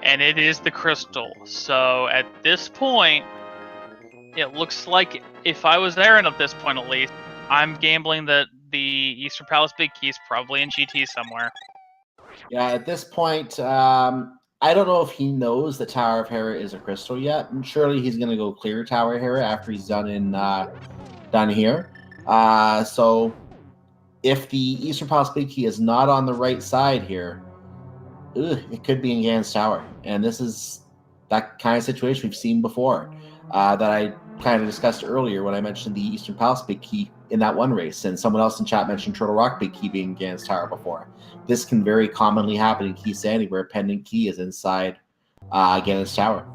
And it is the crystal. So at this point, it looks like if I was Aaron at this point at least, I'm gambling that the Eastern Palace Big Key is probably in GT somewhere. Yeah, at this point, I don't know if he knows the Tower of Hera is a crystal yet. And surely he's going to go clear Tower of Hera after he's done here. So if the Eastern Palace Big Key is not on the right side here, it could be in Gan's Tower. And this is that kind of situation we've seen before that I kind of discussed earlier when I mentioned the Eastern Palace Big Key in that one race. And someone else in chat mentioned Turtle Rock Big Key being in Gan's Tower before. This can very commonly happen in Key Sandy where a pendant key is inside Gan's Tower.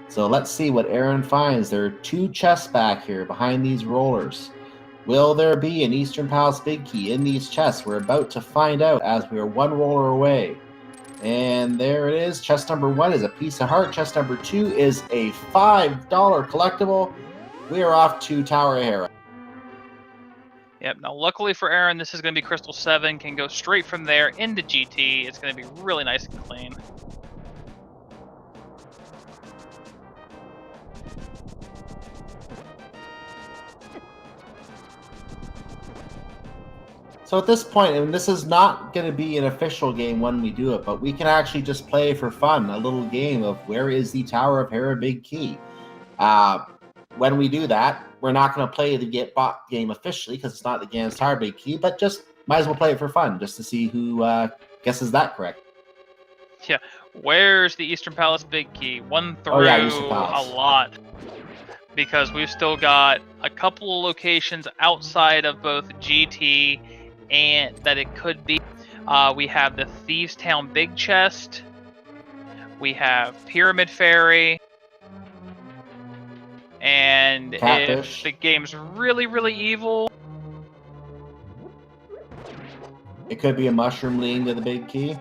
So let's see what Aaron finds. There are 2 chests back here behind these rollers. Will there be an Eastern Palace Big Key in these chests? We're about to find out as we are 1 roller away. And there it is. Chest number 1 is a piece of heart. Chest number 2 is a $5 collectible. We are off to Tower of Hera. Yep, now luckily for Aaron, this is going to be Crystal 7, can go straight from there into GT. It's going to be really nice and clean. So at this point, and this is not going to be an official game when we do it, but we can actually just play for fun, a little game of where is the Tower of Hera Big Key. When we do that, we're not going to play the Get Bot game officially because it's not the Gan's Tower Big Key, but just might as well play it for fun just to see who guesses that correct. Yeah, where's the Eastern Palace Big Key? One through Eastern Palace. A lot. Because we've still got a couple of locations outside of both GT and that it could be. We have the Thieves Town Big Chest. We have Pyramid Ferry. And Catfish. If the game's really, really evil, it could be a mushroom leading to the Big Key.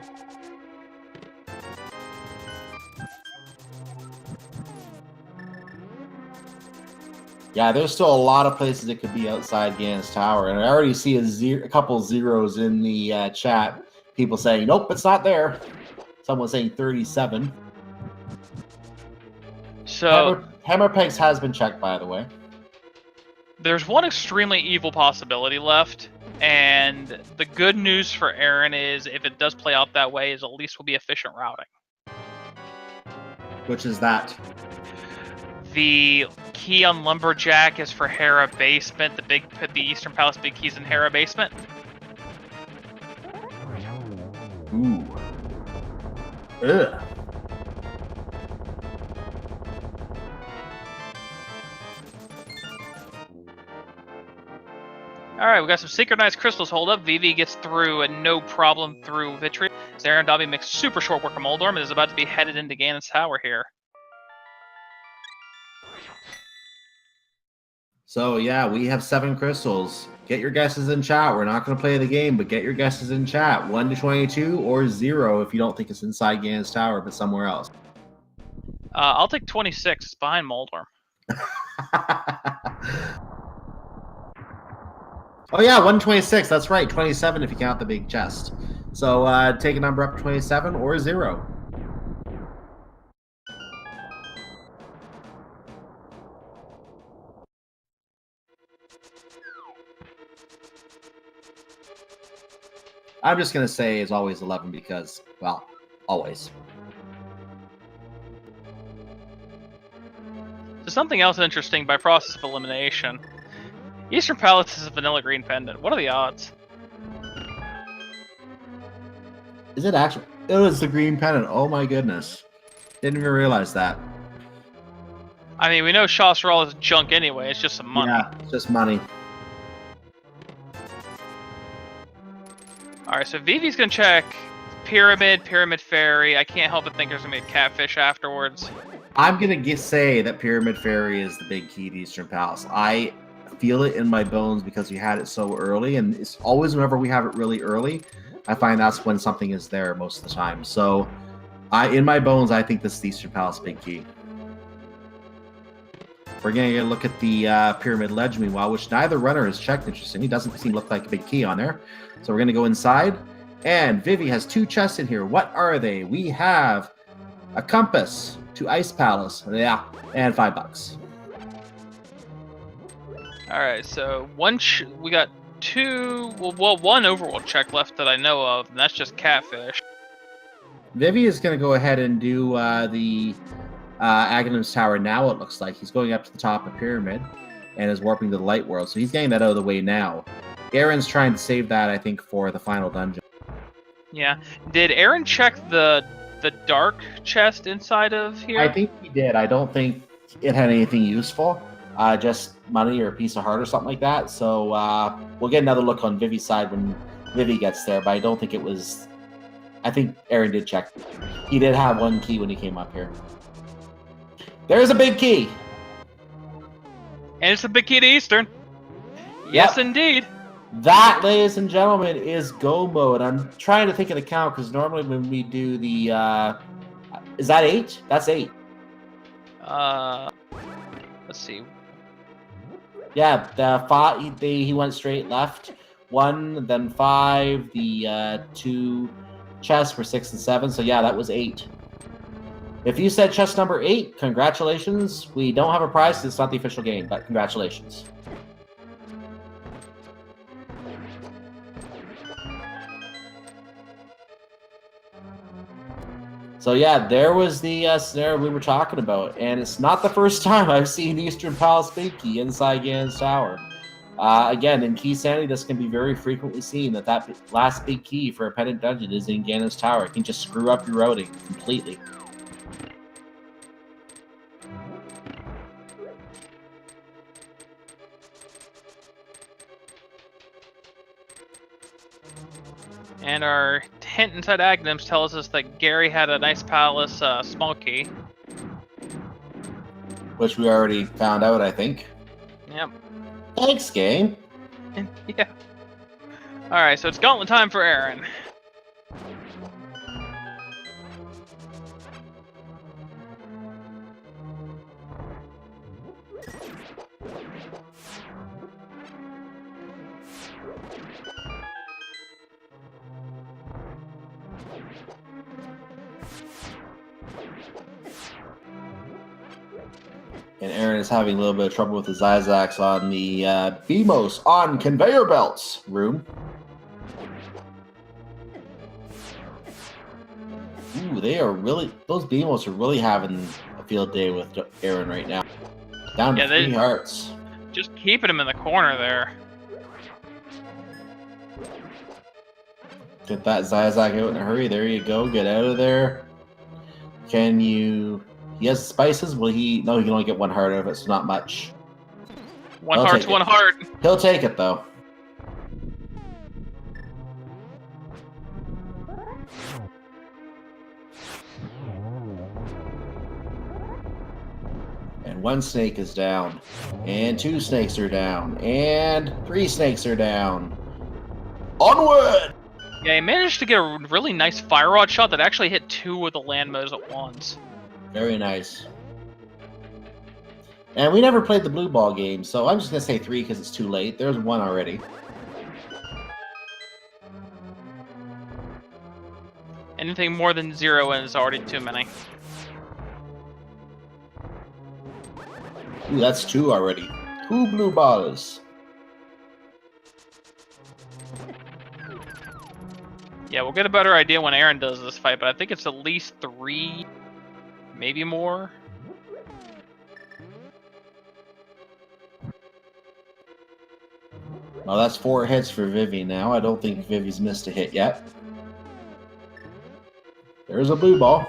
Yeah, there's still a lot of places it could be outside Gan's Tower, and I already see a couple zeros in the chat. People saying, nope, it's not there. Someone saying 37. So Hammer Pegs has been checked, by the way. There's one extremely evil possibility left, and the good news for Aaron is if it does play out that way, is at least will be efficient routing. Which is that? The key on Lumberjack is for Hera Basement. The Eastern Palace Big Key's in Hera Basement. Ooh. Ugh. Alright, we got some synchronized crystals. Hold up. Vivi gets through and no problem through Vitri. AaronDobbe makes super short work of Moldorm and is about to be headed into Ganon's Tower here. So yeah, we have 7 crystals. Get your guesses in chat. We're not going to play the game, but get your guesses in chat. 1 to 22 or 0 if you don't think it's inside Ganon's Tower, but somewhere else. I'll take 26. It's behind Moldorm. Oh yeah, 126. That's right. 27 if you count the big chest. So take a number up to 27 or 0. I'm just going to say is always 11 because, well, always. So something else interesting by process of elimination. Eastern Palace is a vanilla green pendant. What are the odds? Is it actually? It was the green pendant. Oh my goodness. Didn't even realize that. I mean, we know Shasral is junk anyway. It's just some money. Yeah, it's just money. Alright, so Vivi's gonna check Pyramid, Pyramid Ferry. I can't help but think there's gonna be a catfish afterwards. I'm gonna say that Pyramid Fairy is the big key to Eastern Palace. I feel it in my bones because we had it so early, and it's always whenever we have it really early, I find that's when something is there most of the time. So, in my bones, I think this is the Eastern Palace big key. We're gonna get a look at the Pyramid Ledge, meanwhile, which neither runner has checked. Interesting, he doesn't seem to look like a big key on there. So we're gonna go inside, and Vivi has 2 chests in here. What are they? We have a compass to Ice Palace, yeah, and $5. All right, so we got 2. Well, 1 overworld check left that I know of, and that's just catfish. Vivi is going to go ahead and do the Aghanim's Tower now, it looks like. He's going up to the top of Pyramid and is warping to the Light World, so he's getting that out of the way now. Aaron's trying to save that, I think, for the final dungeon. Yeah. Did Aaron check the dark chest inside of here? I think he did. I don't think it had anything useful. Just money or a piece of heart or something like that. So we'll get another look on Vivi's side when Vivi gets there, but I don't think it was... I think Aaron did check. He did have 1 key when he came up here. There's a big key! And it's a big key to Eastern. Yes, indeed. That, ladies and gentlemen, is go mode. I'm trying to think of the count, because normally when we do the... is that 8? That's 8. Let's see. Yeah, the 5, he went straight left. 1, then 5, the 2 chests were 6 and 7, so yeah, that was 8. If you said chest number 8, congratulations. We don't have a prize because it's not the official game, but congratulations. So yeah, there was the scenario we were talking about, and it's not the first time I've seen Eastern Palace big key inside Ganon's Tower. Again, in Key Sanity, this can be very frequently seen that last big key for a pendant dungeon is in Ganon's Tower. It can just screw up your routing completely. And our hint inside Aghanim's tells us that Gary had a nice palace small key. Which we already found out, I think. Yep. Thanks, game. Yeah. Alright, so it's gauntlet time for Aaron. And Aaron is having a little bit of trouble with his Isaacs on the BMOS on conveyor belts room. Ooh, those BMOS are really having a field day with Aaron right now. Down to 3 hearts. Just keeping him in the corner there. Get that Zizak out in a hurry. There you go. Get out of there. Can you... He has spices. Will he... No, he can only get 1 heart out of it, so not much. 1 heart's 1 heart. He'll take it, though. And 1 snake is down. And 2 snakes are down. And 3 snakes are down. Onward! Yeah, he managed to get a really nice fire rod shot that actually hit 2 of the landmos at once. Very nice. And we never played the blue ball game, so I'm just going to say 3 because it's too late. There's 1 already. Anything more than 0 is already too many. Ooh, that's 2 already. 2 blue balls. Yeah, we'll get a better idea when Aaron does this fight, but I think it's at least 3, maybe more. Well, that's 4 hits for Vivi now. I don't think Vivi's missed a hit yet. There's a blue ball.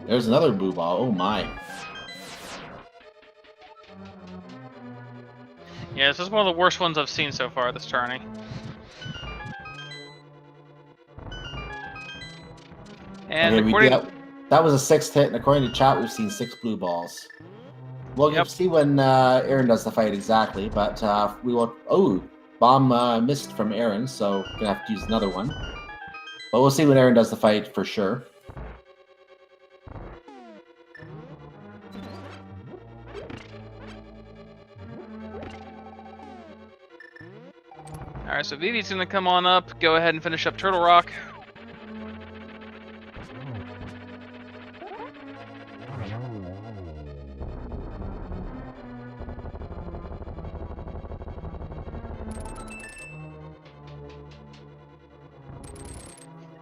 There's another blue ball. Oh my. Yeah, this is one of the worst ones I've seen so far this tourney. And okay, according, that was a 6th hit, and according to chat, we've seen 6 blue balls. We'll see when Aaron does the fight exactly, but we will. Oh, bomb missed from Aaron, so gonna have to use another one. But we'll see when Aaron does the fight for sure. Alright, so Vivi's gonna come on up, go ahead and finish up Turtle Rock.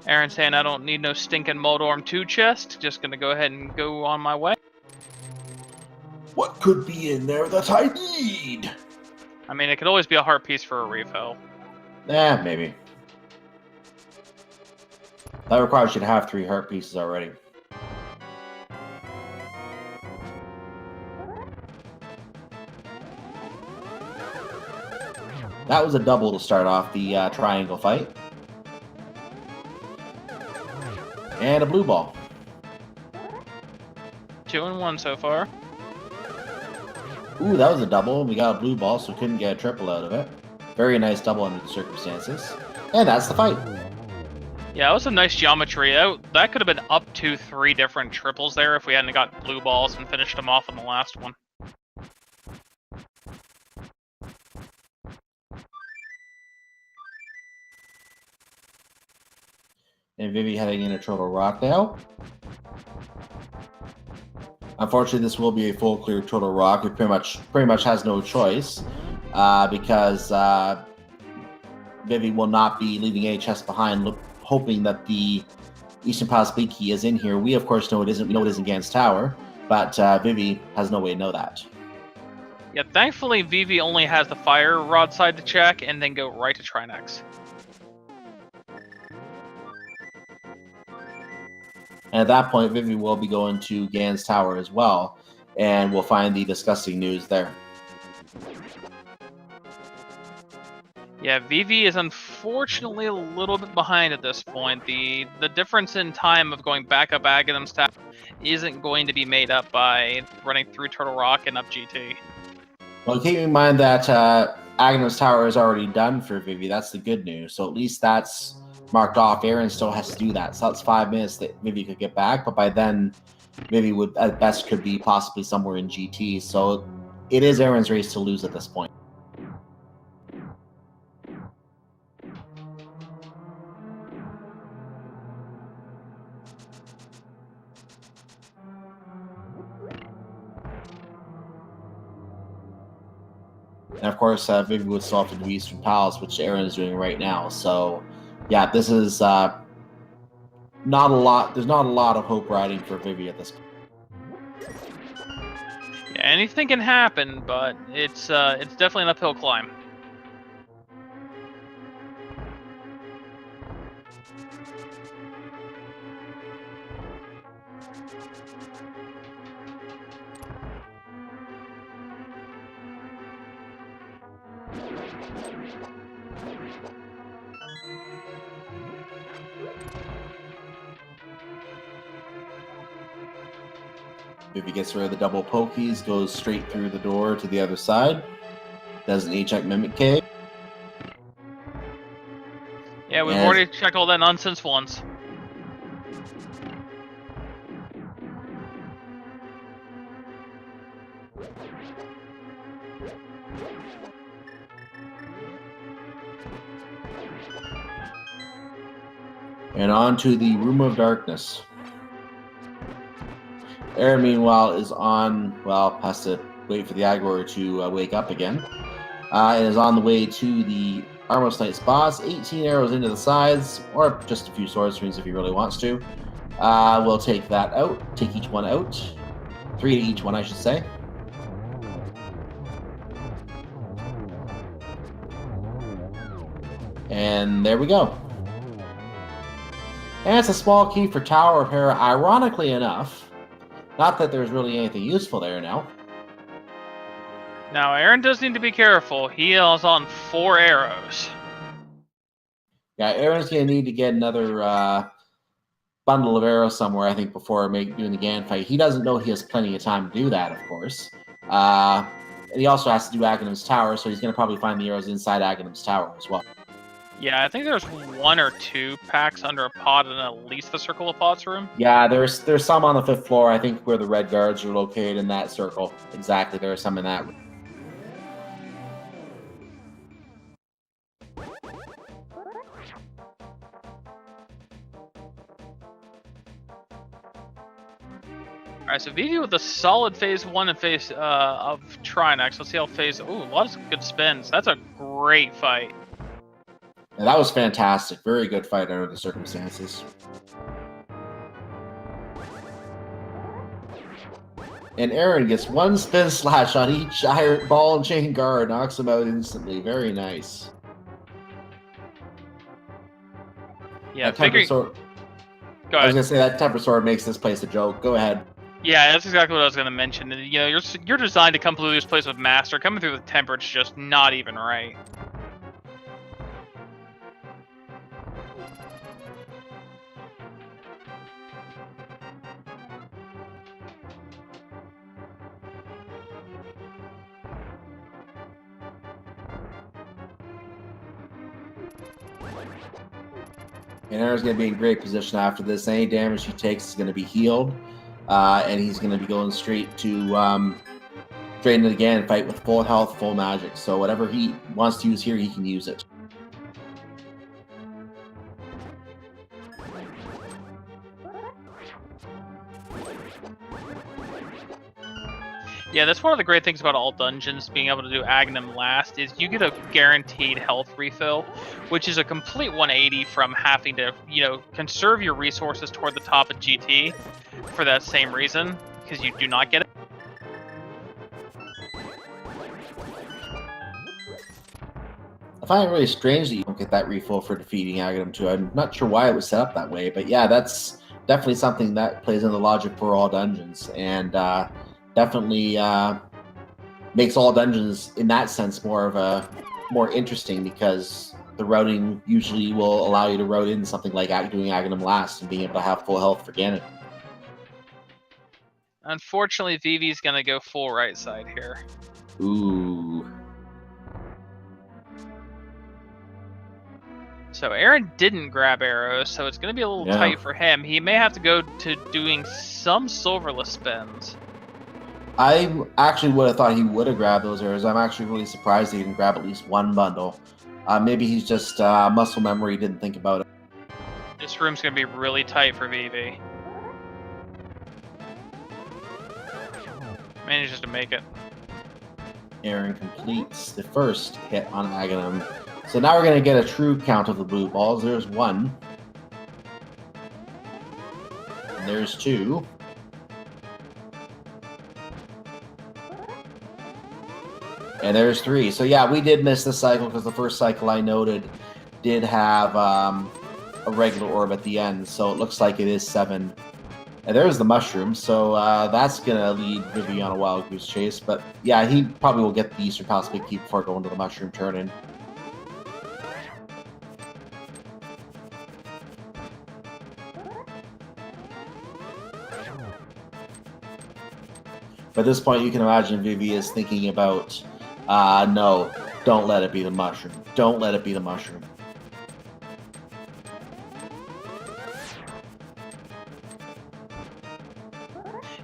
Aaron's saying I don't need no stinking Moldorm 2 chest, just gonna go ahead and go on my way. What could be in there that I need? I mean, it could always be a heart piece for a refill. Maybe. That requires you to have 3 heart pieces already. That was a double to start off the triangle fight. And a blue ball. 2 and 1 so far. Ooh, that was a double. We got a blue ball, so we couldn't get a triple out of it. Very nice double under the circumstances. And that's the fight. Yeah, that was some nice geometry. That could have been up to 3 different triples there if we hadn't got blue balls and finished them off on the last one. And Vivi heading in a Turtle Rock now. Unfortunately, this will be a full clear Turtle Rock. It pretty much has no choice because Vivi will not be leaving a chest behind, hoping that the Eastern Pacific key is in here. We of course know it isn't. We know it isn't Gans Tower, but Vivi has no way to know that. Yeah, thankfully Vivi only has the fire rod side to check and then go right to Trinex. And at that point, Vivi will be going to Gans Tower as well, and we'll find the disgusting news there. Yeah, Vivi is unfortunately a little bit behind at this point. The difference in time of going back up Aghanim's Tower isn't going to be made up by running through Turtle Rock and up GT. Well, keep in mind that Aghanim's Tower is already done for Vivi. That's the good news. So at least that's marked off. Aaron still has to do that. So that's 5 minutes that Vivi could get back. But by then, Vivi would, at best, could be possibly somewhere in GT. So it is Aaron's race to lose at this point. And of course, Vivi would still have to do Eastern Palace, which Aaron is doing right now. So, yeah, this is not a lot. There's not a lot of hope riding for Vivi at this point. Yeah, anything can happen, but it's definitely an uphill climb. Vivi gets rid of the double pokies, goes straight through the door to the other side. Does an E-check Mimic Cave. Yeah, we've already checked all that nonsense once. And on to the Room of Darkness. Aaron, meanwhile, is on, well, has to wait for the Agor to wake up again. And is on the way to the Armos Knight's boss. 18 arrows into the sides, or just a few sword swings if he really wants to. We'll take that out, take each one out. 3 to each one, I should say. And there we go. And it's a small key for Tower of Hera, ironically enough. Not that there's really anything useful there now. Now, Aaron does need to be careful. He is on 4 arrows. Yeah, Aaron's going to need to get another bundle of arrows somewhere, I think, before doing the Ganon fight. He doesn't know he has plenty of time to do that, of course. And he also has to do Aghanim's Tower, so he's going to probably find the arrows inside Aghanim's Tower as well. Yeah, I think there's 1 or 2 packs under a pod in at least the Circle of Pots room. Yeah, there's some on the 5th floor, I think, where the red guards are located in that circle. Exactly, there are some in that room. Alright, so Vivi with a solid phase 1 and phase of Trinex. Let's see how phase... Ooh, a lot of good spins. That's a great fight. And that was fantastic. Very good fight under the circumstances. And Aaron gets 1 spin slash on each ball and chain guard. Knocks him out instantly. Very nice. Yeah, Go ahead. I was going to say that Temper Sword makes this place a joke. Go ahead. Yeah, that's exactly what I was going to mention. You know, you're designed to come through this place with Master. Coming through with Temper, it's just not even right. And Aaron's going to be in great position after this. Any damage he takes is going to be healed. And he's going to be going straight to straight into the Ganon fight with full health, full magic. So whatever he wants to use here, he can use it. Yeah, that's one of the great things about all dungeons, being able to do Aghanim last, is you get a guaranteed health refill, which is a complete 180 from having to, you know, conserve your resources toward the top of GT for that same reason, because you do not get it. I find it really strange that you don't get that refill for defeating Aghanim too. I'm not sure why it was set up that way, but yeah, that's definitely something that plays in the logic for all dungeons, and definitely makes all dungeons in that sense more interesting, because the routing usually will allow you to route in something like doing Aghanim last and being able to have full health for Ganon. Unfortunately, Vivi's gonna go full right side here. Ooh. So Aaron didn't grab arrows, so it's gonna be a little tight for him. He may have to go to doing some silverless spins. I actually would have thought he would have grabbed those arrows. I'm actually really surprised he didn't grab at least 1 bundle. Maybe he's just muscle memory, didn't think about it. This room's going to be really tight for Vivi. Manages to make it. Aaron completes the first hit on Aghanim. So now we're going to get a true count of the blue balls. There's 1. And there's 2. And there's 3. So yeah, we did miss this cycle because the first cycle I noted did have a regular orb at the end. So it looks like it is 7. And there's the mushroom. So that's going to lead Vivi on a wild goose chase. But yeah, he probably will get the Eastern Palace Big Key before going to the mushroom turn-in. But at this point, you can imagine Vivi is thinking about, no, don't let it be the mushroom. Don't let it be the mushroom.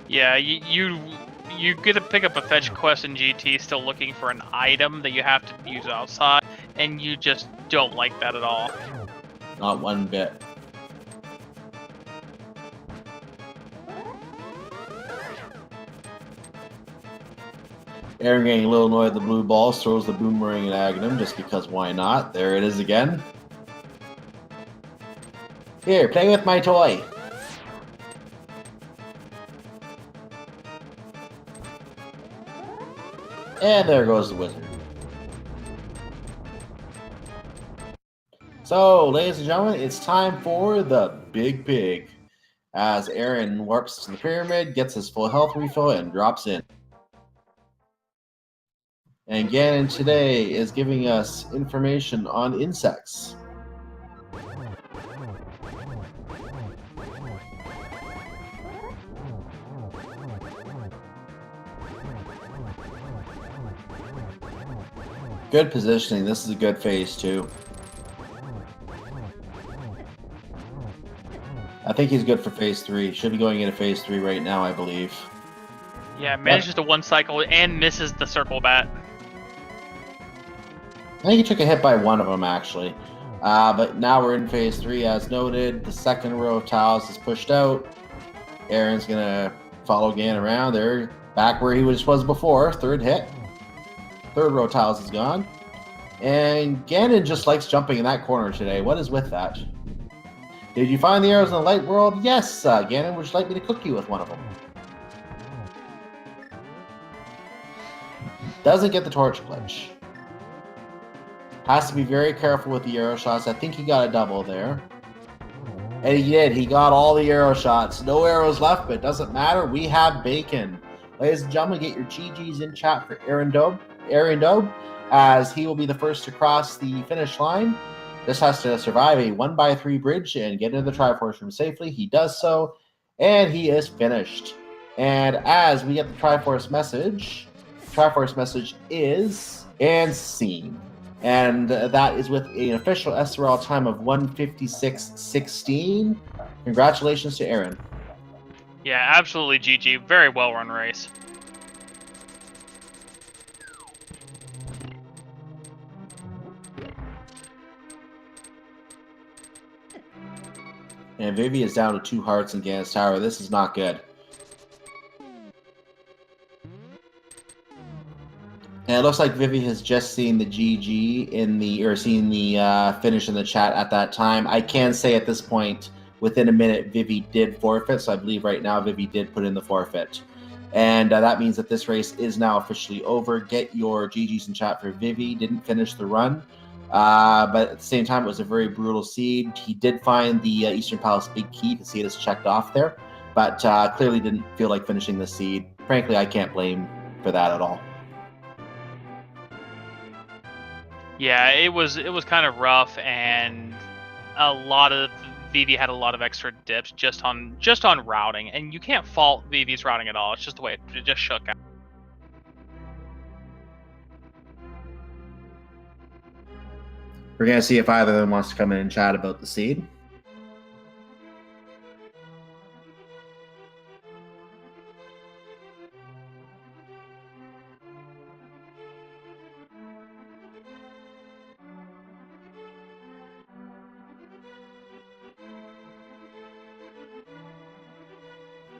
Yeah, you get to pick up a fetch quest in GT still looking for an item that you have to use outside, and you just don't like that at all. Not one bit. Aaron getting a little annoyed at the blue balls, throws the boomerang at Aghanim just because why not? There it is again. Here, play with my toy. And there goes the wizard. So, ladies and gentlemen, it's time for the Big Pig. As Aaron warps to the pyramid, gets his full health refill, and drops in. And Ganon today is giving us information on insects. Good positioning. This is a good phase 2. I think he's good for phase 3. Should be going into phase 3 right now, I believe. Yeah, manages to one cycle and misses the circle bat. I think he took a hit by one of them, actually. But now we're in phase 3, as noted. The second row of tiles is pushed out. Aaron's going to follow Gan around. There, back where he was before. Third hit. Third row of tiles is gone. And Ganon just likes jumping in that corner today. What is with that? Did you find the arrows in the light world? Yes, Ganon, would you like me to cook you with one of them? Doesn't get the torch glitch. Has to be very careful with the arrow shots. I think he got a double there. And he did. He got all the arrow shots. No arrows left, but it doesn't matter. We have bacon. Ladies and gentlemen, get your GGs in chat for AaronDobbe, as he will be the first to cross the finish line. This has to survive a 1x3 bridge and get into the Triforce room safely. He does so, and he is finished. And as we get the Triforce message is and scene. And that is with an official SRL time of 1:56.16. Congratulations to Aaron. Yeah, absolutely GG. Very well run race. And Vivi is down to 2 hearts in Ganon's Tower. This is not good. And it looks like Vivi has just seen the GG seen the finish in the chat at that time. I can say at this point, within a minute, Vivi did forfeit. So I believe right now Vivi did put in the forfeit. And that means that this race is now officially over. Get your GGs in chat for Vivi. Didn't finish the run. But at the same time, it was a very brutal seed. He did find the Eastern Palace Big Key to see it as checked off there. But clearly didn't feel like finishing the seed. Frankly, I can't blame for that at all. Yeah, it was kind of rough, and Vivi had a lot of extra dips just on routing, and you can't fault Vivi's routing at all. It's just the way it just shook out. We're gonna see if either of them wants to come in and chat about the seed.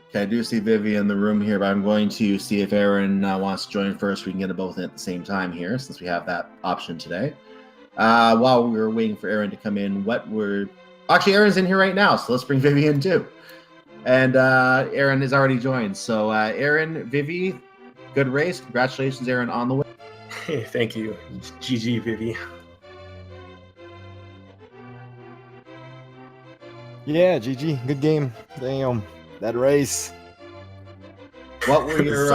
Okay, I do see Vivi in the room here, but I'm going to see if Aaron wants to join first. We can get them both in at the same time here, since we have that option today. While we were waiting for Aaron to come in, actually Aaron's in here right now, so let's bring Vivi in too. And Aaron is already joined. So Aaron, Vivi, good race. Congratulations, Aaron, on the win. Hey, thank you. GG, Vivi. Yeah, GG. Good game. Damn, that race. What were your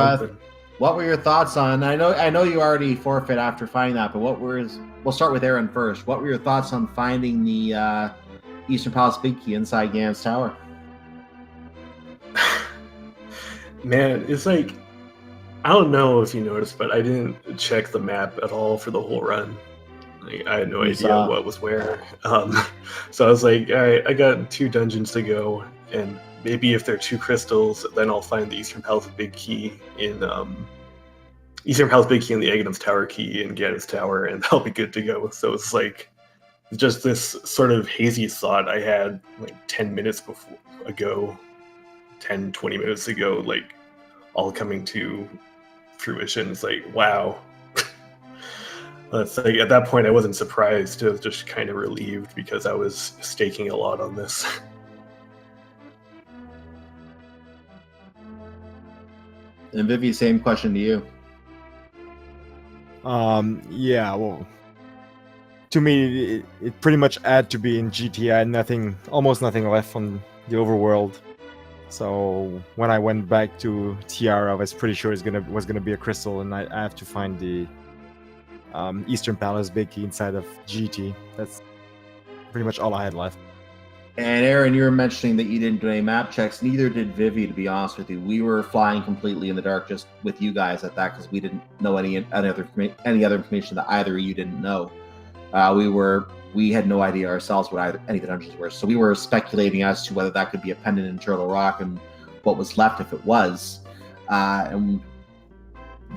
thoughts on? I know you already forfeit after finding that, but we'll start with Aaron first. What were your thoughts on finding the Eastern Palace Big Key inside Ganon's Tower? Man, it's like, I don't know if you noticed, but I didn't check the map at all for the whole run. Like, I had no idea what was where. So I was like, all right, I got 2 dungeons to go, and maybe if they're 2 crystals, then I'll find the Eastern Palace Big Key in the Aghanim's Tower key in Ganon's Tower, and I'll be good to go. So it's like just this sort of hazy thought I had like 10 minutes ago, 20 minutes ago, like all coming to fruition. It's like, wow. It's like at that point I wasn't surprised. I was just kind of relieved because I was staking a lot on this. And Vivi, same question to you. Yeah, well, to me, it pretty much had to be in GT. Almost nothing left on the overworld. So when I went back to TR, I was pretty sure it was gonna be a crystal, and I have to find the Eastern Palace Big Key inside of GT. That's pretty much all I had left. And Aaron, you were mentioning that you didn't do any map checks. Neither did Vivi, to be honest with you. We were flying completely in the dark just with you guys at that because we didn't know any other information that either of you didn't know. We had no idea ourselves what any of the dungeons were. So we were speculating as to whether that could be a pendant in Turtle Rock and what was left if it was. And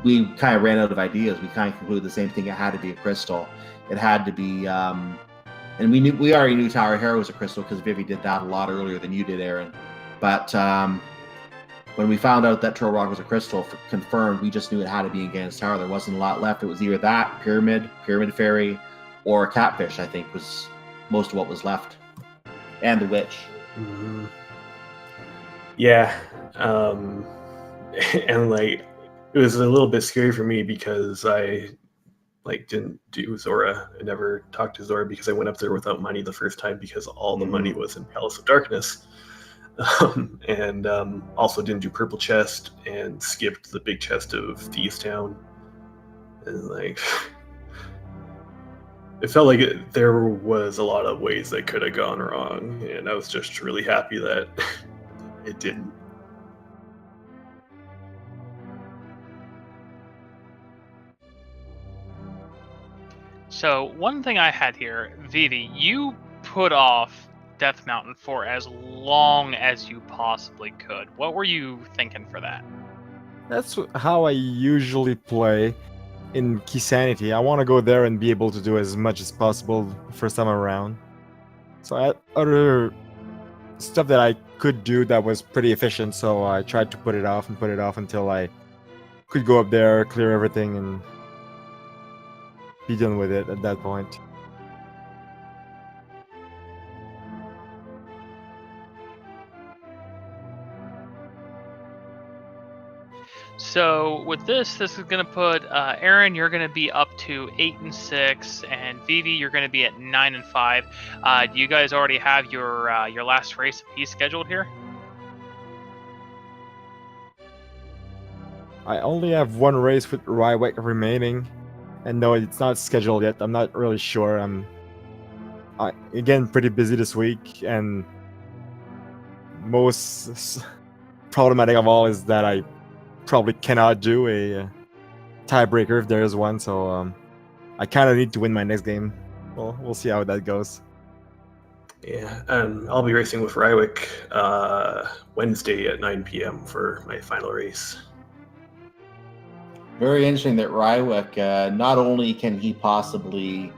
we kind of ran out of ideas. We kind of concluded the same thing. It had to be a crystal. It had to be, and we already knew Tower Hero was a crystal because Vivi did that a lot earlier than you did, Aaron. But when we found out that Turtle Rock was a crystal, confirmed, we just knew it had to be in Gannon's Tower. There wasn't a lot left. It was either that, Pyramid Fairy, or Catfish, I think, was most of what was left. And the Witch. Mm-hmm. Yeah. And like, it was a little bit scary for me because I didn't do Zora. I never talked to Zora because I went up there without money the first time because all the money was in Palace of Darkness. And also didn't do Purple Chest and skipped the big chest of Thieves Town. And like, it felt like there was a lot of ways that could have gone wrong, and I was just really happy that it didn't. So one thing I had here, Vivi, you put off Death Mountain for as long as you possibly could. What were you thinking for that? That's how I usually play in Keysanity. I want to go there and be able to do as much as possible the first time around. So I had other stuff that I could do that was pretty efficient, so I tried to put it off until I could go up there, clear everything, and be done with it at that point. So with this is going to put Aaron, you're going to be up to 8 and 6, and Vivi, you're going to be at 9 and 5. Do you guys already have your last race apiece scheduled here? I only have one race with Rywek remaining, and no, it's not scheduled yet. I'm not really sure. I'm again pretty busy this week, and most problematic of all is that I probably cannot do a tiebreaker if there is one. So I kind of need to win my next game. Well, we'll see how that goes. Yeah, and I'll be racing with Rywek Wednesday at 9 p.m. for my final race. Very interesting that Rywek, not only can he possibly...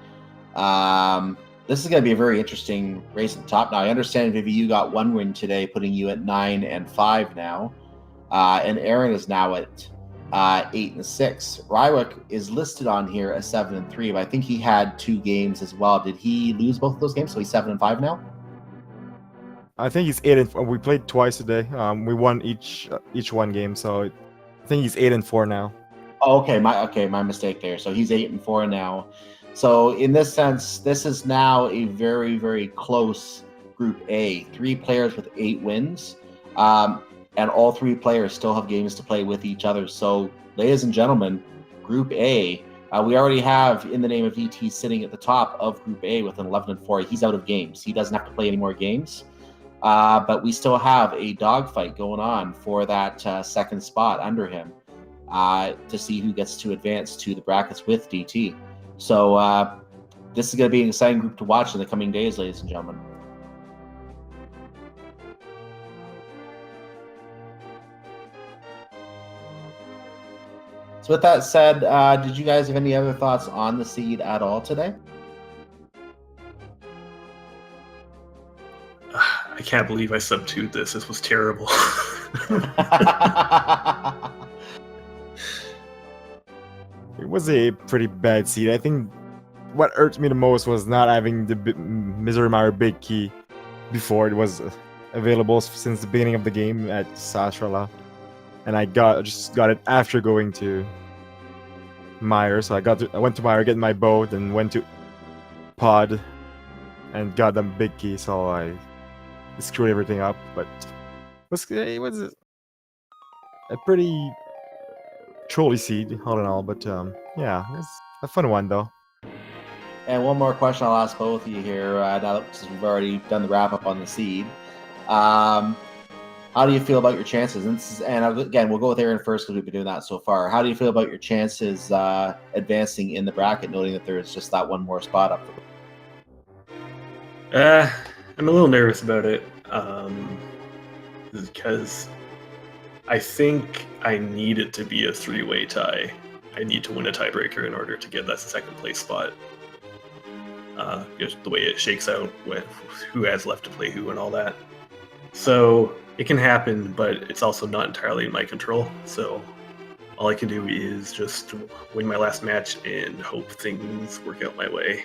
this is going to be a very interesting race at the top now. I understand, Vivi, you got one win today, putting you at 9 and 5 now. And Aaron is now at 8 and 6. Rywek is listed on here as 7 and 3, but I think he had 2 games as well. Did he lose both of those games? So he's 7 and 5 now? I think he's 8 and 4. We played twice today. We won each one game, so I think he's 8 and 4 now. Oh, okay, my mistake there. So he's 8 and 4 now. So in this sense, this is now a very, very close Group A. 3 players with 8 wins. And all 3 players still have games to play with each other. So, ladies and gentlemen, Group A, we already have In the Name of ET sitting at the top of Group A with an 11 and 4. He's out of games. He doesn't have to play any more games. But we still have a dogfight going on for that second spot under him to see who gets to advance to the brackets with DT. So this is going to be an exciting group to watch in the coming days, ladies and gentlemen. So with that said, did you guys have any other thoughts on the seed at all today? I can't believe I sub-2'd this. This was terrible. It was a pretty bad seed. I think what hurt me the most was not having the Misery Mire Big Key before. It was available since the beginning of the game at Sashrala. And I just got it after going to Mire. So I went to Mire, get my boat, and went to Pod and got them Big Key. So I screwed everything up. But it was a pretty trolly seed all in all. But yeah, it's a fun one though. And one more question I'll ask both of you here, now that since we've already done the wrap up on the seed. How do you feel about your chances? And again, we'll go with Aaron first because we've been doing that so far. How do you feel about your chances advancing in the bracket, noting that there's just that one more spot up? I'm a little nervous about it because I think I need it to be a three-way tie. I need to win a tiebreaker in order to get that second place spot. Just the way it shakes out with who has left to play who and all that. So it can happen, but it's also not entirely in my control. So all I can do is just win my last match and hope things work out my way.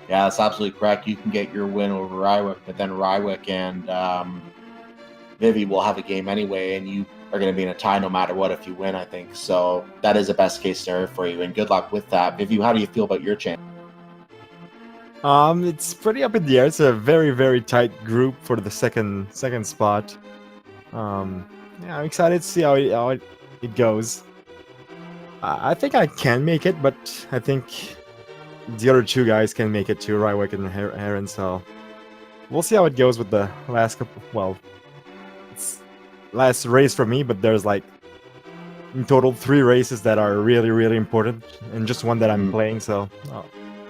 Yeah, that's absolutely correct. You can get your win over Rywick, but then Rywick and Vivi will have a game anyway, and you are going to be in a tie no matter what if you win, I think. So that is a best case scenario for you, and good luck with that. Vivi, how do you feel about your chance? It's pretty up in the air. It's a very, very tight group for the second spot. Yeah, I'm excited to see how it goes. I think I can make it, but I think the other two guys can make it too, Rywick and Aaron. So we'll see how it goes with the last couple. Well, it's last race for me, but there's like in total 3 races that are really, really important, and just one that I'm playing. So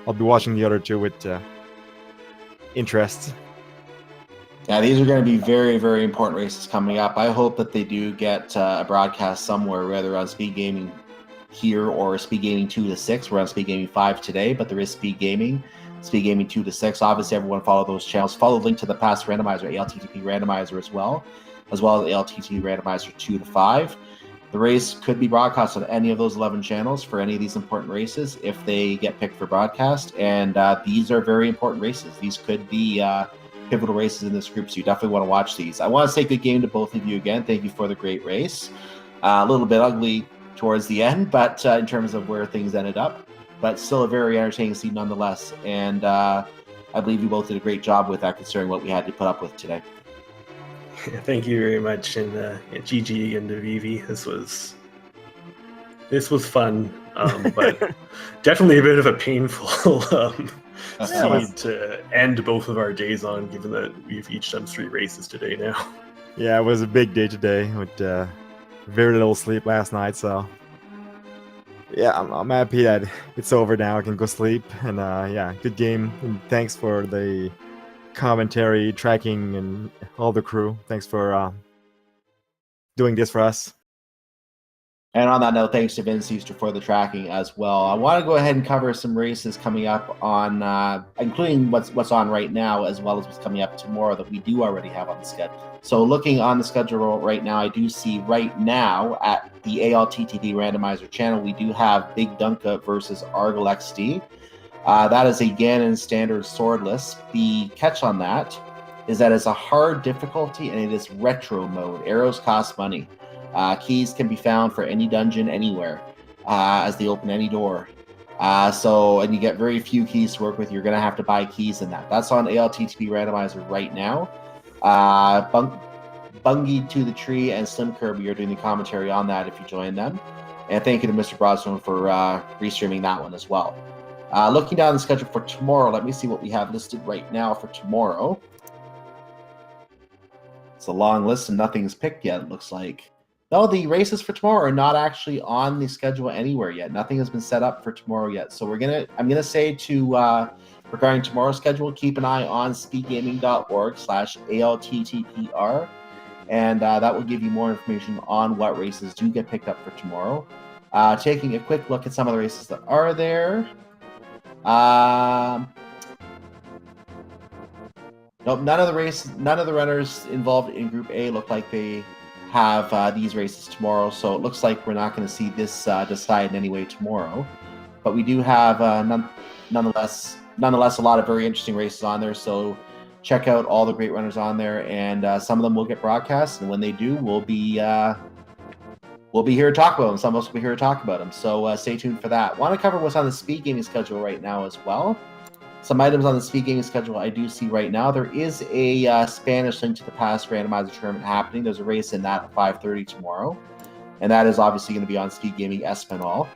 I'll be watching the other 2 with interest. Yeah, these are going to be very, very important races coming up. I hope that they do get a broadcast somewhere, whether on Speed Gaming here or Speed Gaming 2 to 6. We're on Speed Gaming 5 today, but there is Speed Gaming 2 to 6. Obviously, everyone follow those channels. Follow the link to the past randomizer, ALTTP randomizer as well as ALTTP randomizer 2 to 5. The race could be broadcast on any of those 11 channels for any of these important races if they get picked for broadcast. And these are very important races. These could be pivotal races in this group, so you definitely want to watch these. I want to say good game to both of you again. Thank you for the great race. A little bit ugly towards the end, but in terms of where things ended up, but still a very entertaining scene nonetheless. And I believe you both did a great job with that, considering what we had to put up with today. Thank you very much, and GG again to Vivi. This was fun, but definitely a bit of a painful seed to end both of our days on, given that we've each done 3 races today now. Yeah, it was a big day today with very little sleep last night. So yeah, I'm happy that it's over now. I can go sleep, and yeah, good game. And thanks for the commentary, tracking, and all the crew. Thanks for doing this for us. And on that note, thanks to Vince Easter for the tracking as well. I want to go ahead and cover some races coming up on, including what's on right now, as well as what's coming up tomorrow that we do already have on the schedule. So looking on the schedule right now, I do see right now at the ALTTP randomizer channel, we do have Big Dunka versus Argyle XD. That is a Ganon standard swordless. The catch on that is that it's a hard difficulty and it is retro mode. Arrows cost money. Keys can be found for any dungeon anywhere as they open any door. And you get very few keys to work with. You're going to have to buy keys in that. That's on ALTTP randomizer right now. Bungie to the Tree and Slim Kirby are doing the commentary on that if you join them. And thank you to Mr. Broadstone for restreaming that one as well. Looking down the schedule for tomorrow, let me see what we have listed right now for tomorrow. It's a long list and nothing's picked yet, it looks like. No, the races for tomorrow are not actually on the schedule anywhere yet. Nothing has been set up for tomorrow yet. So I'm gonna say to regarding tomorrow's schedule, keep an eye on speedgaming.org/ALTTPR, and that will give you more information on what races do get picked up for tomorrow. Taking a quick look at some of the races that are there. Nope, none of the runners involved in Group A look like they have these races tomorrow, so it looks like we're not going to see this decide in any way tomorrow. But we do have nonetheless a lot of very interesting races on there, so check out all the great runners on there, and some of them will get broadcast, and when they do, we'll be here to talk about them. Some of us will be here to talk about them, so stay tuned for that. Want to cover what's on the Speed Gaming schedule right now as well. Some items on the Speed Gaming schedule I do see right now. There is a Spanish link to the past randomizer tournament happening. There's a race in that at 5:30 tomorrow, and that is obviously going to be on Speed Gaming Espinal.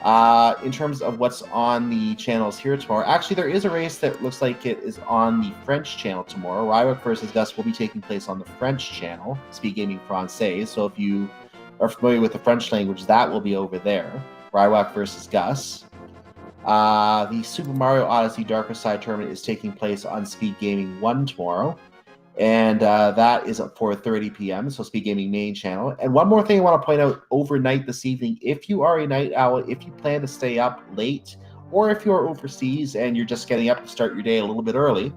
In terms of what's on the channels here tomorrow, actually there is a race that looks like it is on the French channel tomorrow. Rywak versus Gus will be taking place on the French channel, Speed Gaming Francais. So if you are familiar with the French language, that will be over there. Rywak versus Gus. The Super Mario Odyssey Darker Side tournament is taking place on Speed Gaming 1 tomorrow. And that is at 4:30 p.m., so Speed Gaming main channel. And one more thing I want to point out overnight this evening, if you are a night owl, if you plan to stay up late, or if you're overseas and you're just getting up to start your day a little bit early,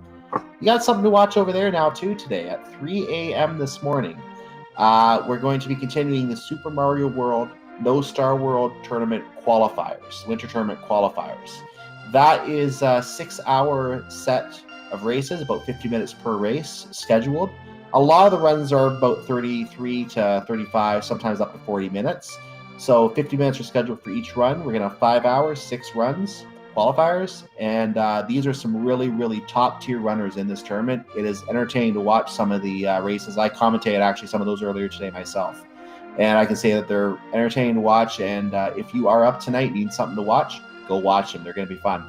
you got something to watch over there now too today at 3 a.m. this morning. We're going to be continuing the Super Mario World No Star World Tournament qualifiers, Winter Tournament qualifiers. That is a 6-hour set of races, about 50 minutes per race scheduled. A lot of the runs are about 33 to 35, sometimes up to 40 minutes. So 50 minutes are scheduled for each run. We're going to have 5 hours, 6 runs, qualifiers, and these are some really, really top-tier runners in this tournament. It is entertaining to watch some of the races. I commentated actually some of those earlier today myself, and I can say that they're entertaining to watch, and if you are up tonight, need something to watch, go watch them. They're going to be fun.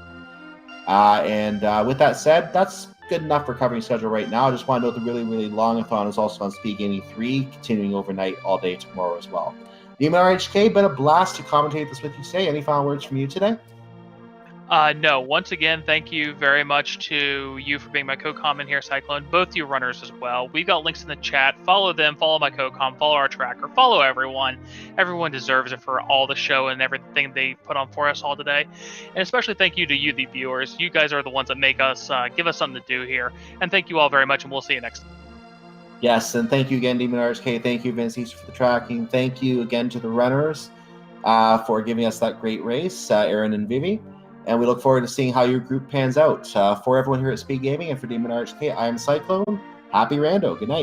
With that said, that's good enough for covering schedule right now. I just want to note the really, really long-a-thon is also on Speed Gaming 3, continuing overnight all day tomorrow as well. Demon RHK, been a blast to commentate this with you today. Any final words from you today? No. Once again, thank you very much to you for being my co-comment here, Cyclone. Both you runners as well. We've got links in the chat. Follow them. Follow my co-com. Follow our tracker. Follow everyone. Everyone deserves it for all the show and everything they put on for us all today. And especially thank you to you, the viewers. You guys are the ones that make us give us something to do here. And thank you all very much, and we'll see you next time. Yes, and thank you again, Demon RHK. Thank you, Vince Easter, for the tracking. Thank you again to the runners for giving us that great race, Aaron and Vivi. And we look forward to seeing how your group pans out. For everyone here at Speed Gaming and for Demon RHK, I am Cyclone. Happy Rando. Good night.